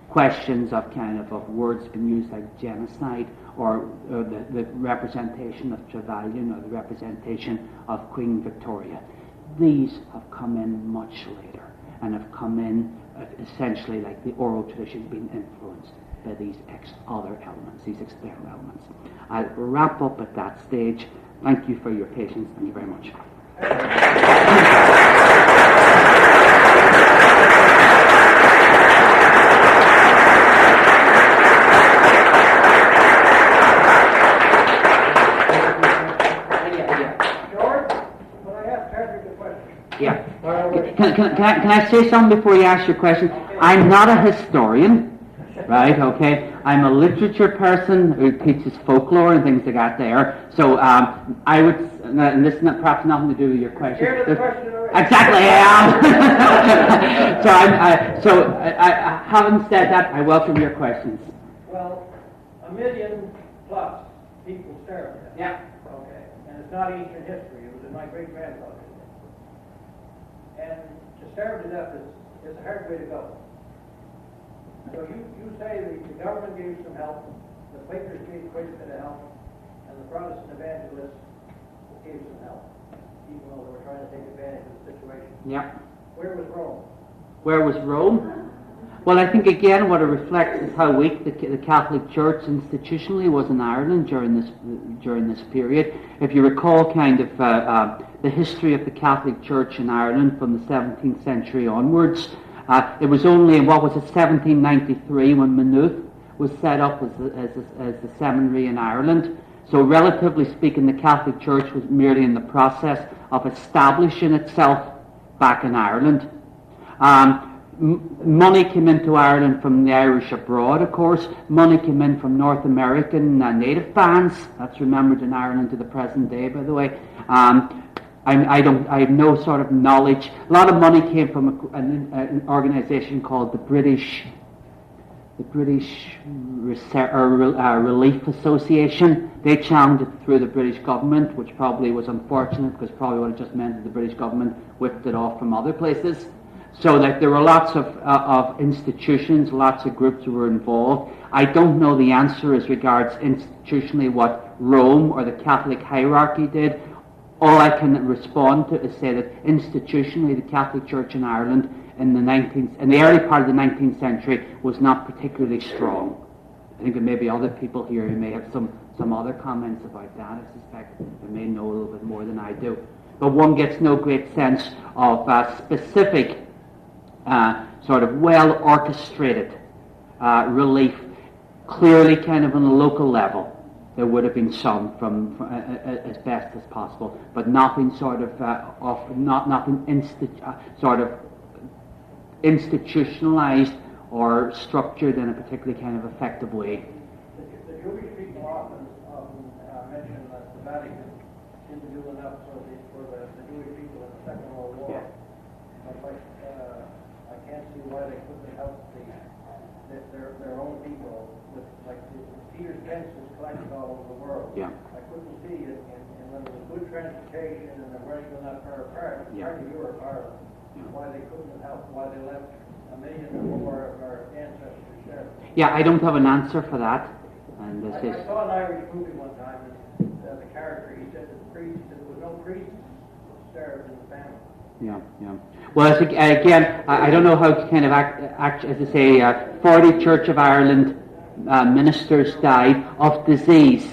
questions of words being used like genocide, or the representation of Trevelyan, or the representation of Queen Victoria, these have come in much later and have come in essentially like the oral tradition being influenced by these other elements, these external elements. I'll wrap up at that stage. Thank you for your patience. Thank you very much. Yeah. Can I say something before you ask your question? I'm not a historian, right? Okay. I'm a literature person who teaches folklore and things like that there. So I would, and this is perhaps nothing to do with your question. Here's the question already. Exactly, yeah. So having said that, I welcome your questions. Well, 1 million plus people starved. Yeah. Okay. And it's not ancient history. It was in my great-grandfather's day. And to starve to death is a hard way to go. So you say the government gave some help, the Quakers gave quite a bit of help, and the Protestant evangelists gave some help, even though they were trying to take advantage of the situation. Yeah. Where was Rome? Where was Rome? Well, I think again what it reflects is how weak the Catholic Church institutionally was in Ireland during this period. If you recall the history of the Catholic Church in Ireland from the 17th century onwards, it was only in 1793 when Maynooth was set up as the seminary in Ireland. So relatively speaking, the Catholic Church was merely in the process of establishing itself back in Ireland. Money came into Ireland from the Irish abroad, of course. Money came in from North American native bands. That's remembered in Ireland to the present day, by the way. I have no sort of knowledge. A lot of money came from an organisation called the British Relief Association. They channeled it through the British government, which probably was unfortunate because probably would have just meant that the British government whipped it off from other places. So that there were lots of institutions, lots of groups who were involved. I don't know the answer as regards institutionally what Rome or the Catholic hierarchy did. All I can respond to is say that institutionally the Catholic Church in Ireland in the early part of the 19th century was not particularly strong. I think there may be other people here who may have some other comments about that. I suspect they may know a little bit more than I do. But one gets no great sense of specific sort of well-orchestrated relief, clearly kind of on a local level. There would have been some from as best as possible, but nothing sort of institutionalized or structured in a particularly kind of effective way. The Jewish people often mention that the Vatican didn't do enough for the Jewish people in the Second World War. Yeah. But I can't see why they couldn't help their own people with, like, Peter Spence was collected all over the world. Yeah. I couldn't see it, and when there was good transportation and the rest were not far apart, Yeah. part of Europe, Ireland, why they couldn't help, why they left 1 million or more of our ancestors there. Yeah, I don't have an answer for that. And I saw an Irish movie one time, and the character, he said that there was no priest served in the family. Yeah, yeah. Well, I think, again, I don't know how to kind of act as I say, 40 Church of Ireland ministers died of disease.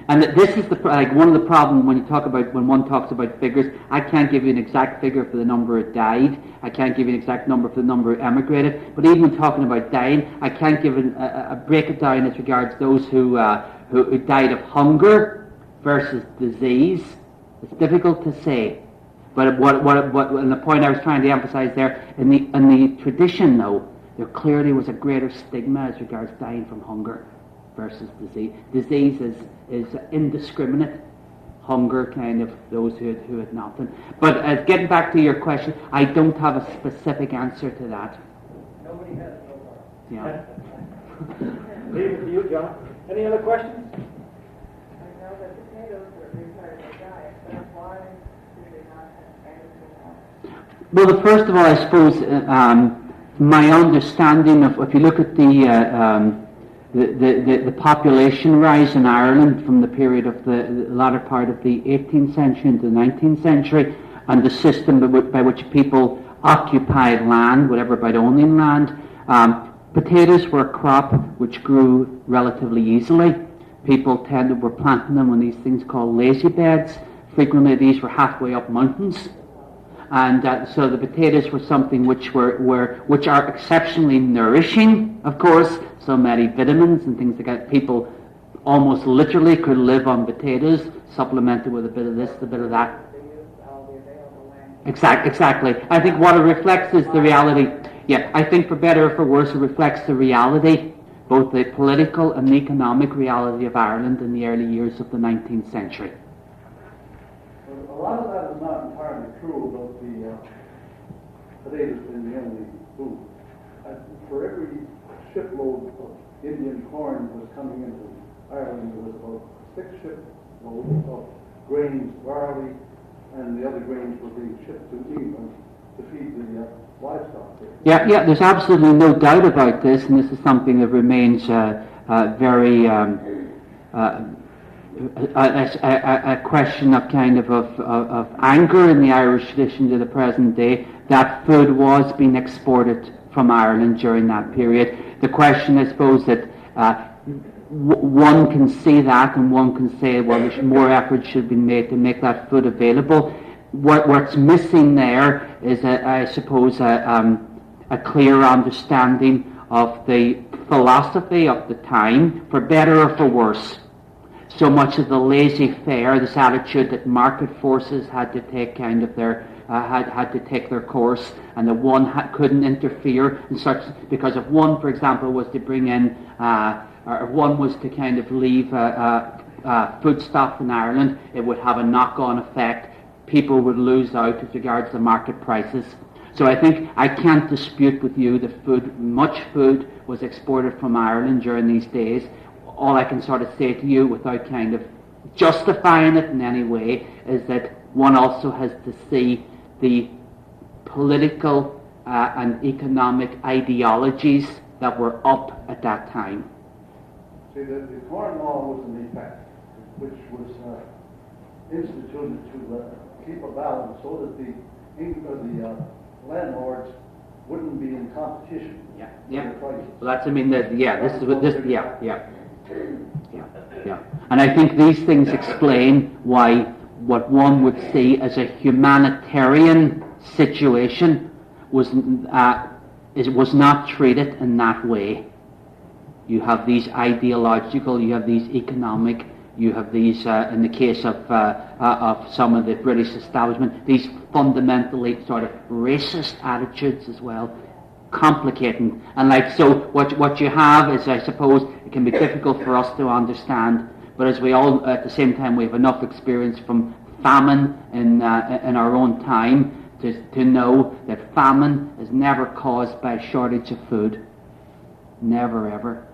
And this is one of the problems when one talks about figures. I can't give you an exact figure for the number that died. I can't give you an exact number for the number who emigrated. But even when talking about dying, I can't give a break it down as regards those who died of hunger versus disease. It's difficult to say. But and the point I was trying to emphasize there, in the tradition, though, there clearly was a greater stigma as regards dying from hunger versus disease. Disease is indiscriminate. Hunger, kind of those who had nothing. But getting back to your question, I don't have a specific answer to that. Nobody has so far. Yeah. Leave it to you, John. Any other questions? I know that potatoes are a big part of the diet, but why do they not have anything else? Well, first of all, I suppose my understanding of, if you look at the population rise in Ireland from the period of the latter part of the 18th century into the 19th century, and the system by which people occupied land, whatever about owning land, potatoes were a crop which grew relatively easily. People were planting them on these things called lazy beds. Frequently these were halfway up mountains. And so the potatoes were something which are exceptionally nourishing, of course, so many vitamins and things like that. People almost literally could live on potatoes, supplemented with a bit of this, a bit of that. Exactly. I think what it reflects is the reality. Yeah, I think for better or for worse, it reflects the reality, both the political and the economic reality of Ireland in the early years of the 19th century. A lot of that is not entirely true about the potatoes being the only food. For every shipload of Indian corn was coming into Ireland, there was about 6 shiploads of grains, barley, and the other grains were being shipped to England to feed the livestock there. Yeah, there's absolutely no doubt about this, and this is something that remains very a question of kind of anger in the Irish tradition to the present day, that food was being exported from Ireland during that period. The question, I suppose, that one can see that, and one can say, well, more effort should be made to make that food available. What's missing there is, I suppose, a clear understanding of the philosophy of the time, for better or for worse. So much of the laissez-faire, this attitude that market forces had to take kind of their had to take their course, and that one couldn't interfere in such, because if one, for example, was to bring in or if one was to kind of leave foodstuff in Ireland, it would have a knock-on effect. People would lose out as regards to market prices. So I think I can't dispute with you that much food was exported from Ireland during these days. All I can sort of say to you, without kind of justifying it in any way, is that one also has to see the political and economic ideologies that were up at that time. See, the Corn Law was in effect, which was instituted to keep a balance so that the landlords wouldn't be in competition. Yeah. For prices. Well, that's, this is what this, And I think these things explain why what one would see as a humanitarian situation was not treated in that way. You have these ideological, you have these economic, you have these, in the case of some of the British establishment, these fundamentally sort of racist attitudes as well, complicating. And so what you have is, I suppose, it can be difficult for us to understand, but as we all, at the same time, we have enough experience from famine in our own time to know that famine is never caused by a shortage of food. Never, ever.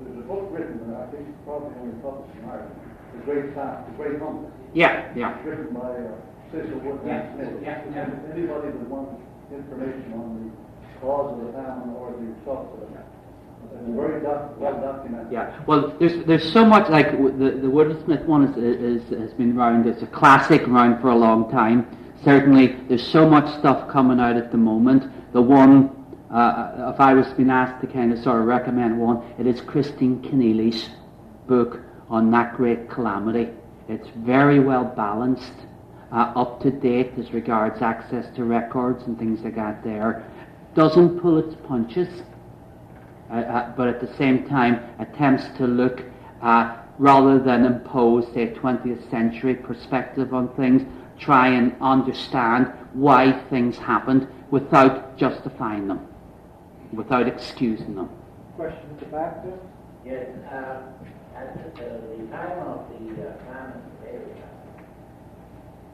There's a book written, and I think it's probably only published in Ireland, The Great Hunger. Yeah, yeah. It's written by Cecil Woodman Smith. And anybody that wants information on the cause of the famine or the results of it, it's very well documented. Yeah. Well, there's so much, like the Woodman Smith one has been around. It's a classic, around for a long time. Certainly, there's so much stuff coming out at the moment. The one, if I was being asked to kind of sort of recommend one, it is Christine Keneally's book on that great calamity. It's very well balanced, up to date as regards access to records and things like that there. Doesn't pull its punches, but at the same time attempts to look, rather than impose, say, 20th century perspective on things, try and understand why things happened without justifying them, without excusing them. Question at the back there? Yes, at the time of the famine area,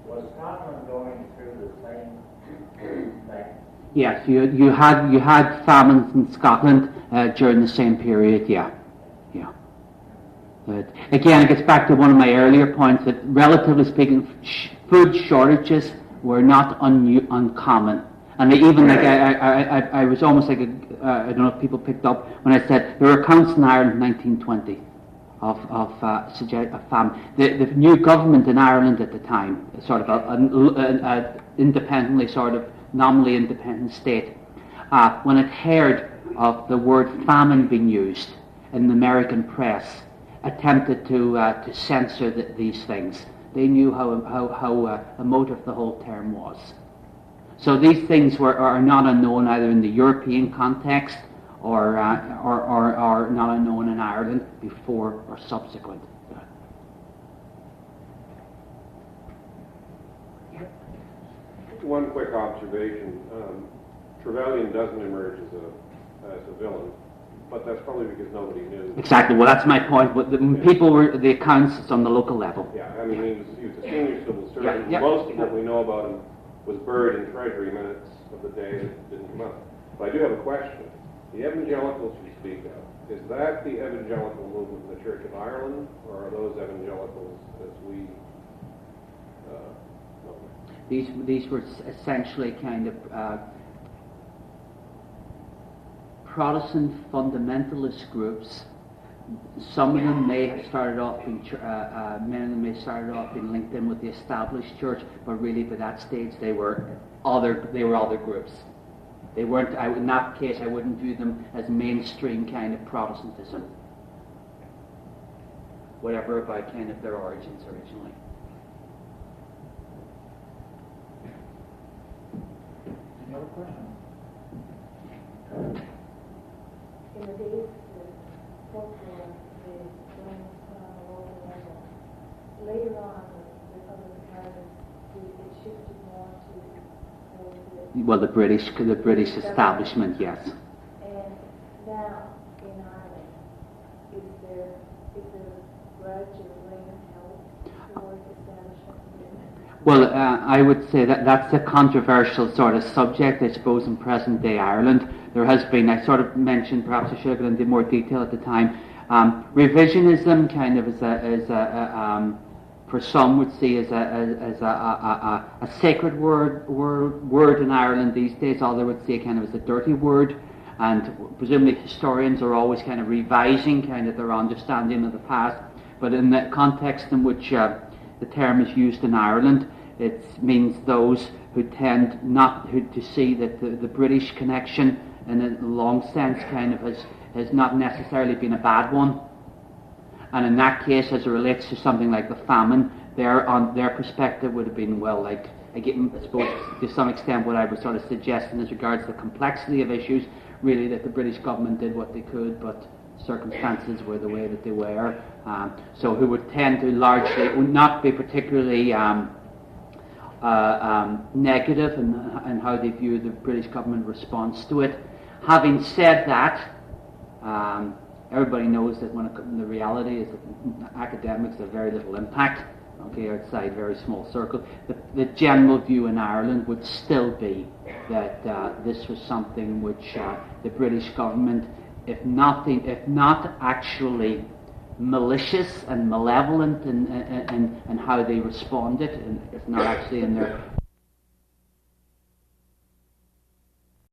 was Scotland going through the same thing? Yes, you had famines in Scotland during the same period. Yeah. But again, it gets back to one of my earlier points that, relatively speaking, food shortages were not uncommon. And even like I was almost like I don't know if people picked up when I said there were accounts in Ireland in 1920 of famine. The new government in Ireland at the time, sort of a independently, sort of nominally independent state, when it heard of the word famine being used in the American press, attempted to censor these things. They knew how emotive the whole term was. So these things are not unknown either in the European context or not unknown in Ireland before or subsequent. One quick observation. Trevelyan doesn't emerge as a villain, but that's probably because nobody knew. Exactly. Well, that's my point. But people were the accounts on the local level. Yeah, I mean, he was a senior civil servant. Yeah. Most of what we know about him was buried in treasury minutes of the day that didn't come up. But I do have a question. The evangelicals you speak of, is that the evangelical movement in the Church of Ireland, or are those evangelicals as we know? These were essentially kind of Protestant fundamentalist groups. Some of them may have started off being, many of them may have started off being linked in with the established church, but really by that stage they were other groups. They weren't. In that case, I wouldn't view them as mainstream kind of Protestantism, whatever about kind of their origins originally. Any other questions? In the days that folklore is going local level, later on with other parents, it shifted more to Well, the British establishment, yes. And now in Ireland, is there grudge or blame held towards establishment? Well, I would say that's a controversial sort of subject, I suppose, in present-day Ireland. There has been, I sort of mentioned, perhaps I should have gone into more detail at the time, revisionism kind of for some would see as a sacred word in Ireland these days. Others would see it kind of as a dirty word, and presumably historians are always kind of revising kind of their understanding of the past. But in the context in which the term is used in Ireland, it means those who tend not to see that the British connection, in a long sense, kind of has not necessarily been a bad one. And in that case, as it relates to something like the famine, their perspective would have been, well, like, again, I suppose to some extent what I was sort of suggesting as regards the complexity of issues, really that the British government did what they could, but circumstances were the way that they were. So who would tend to largely not be particularly negative in how they view the British government response to it. Having said that, everybody knows that the reality is that academics have very little impact okay, outside, very small circle. The general view in Ireland would still be that this was something which the British government, if not actually malicious and malevolent in how they responded, and if not actually in their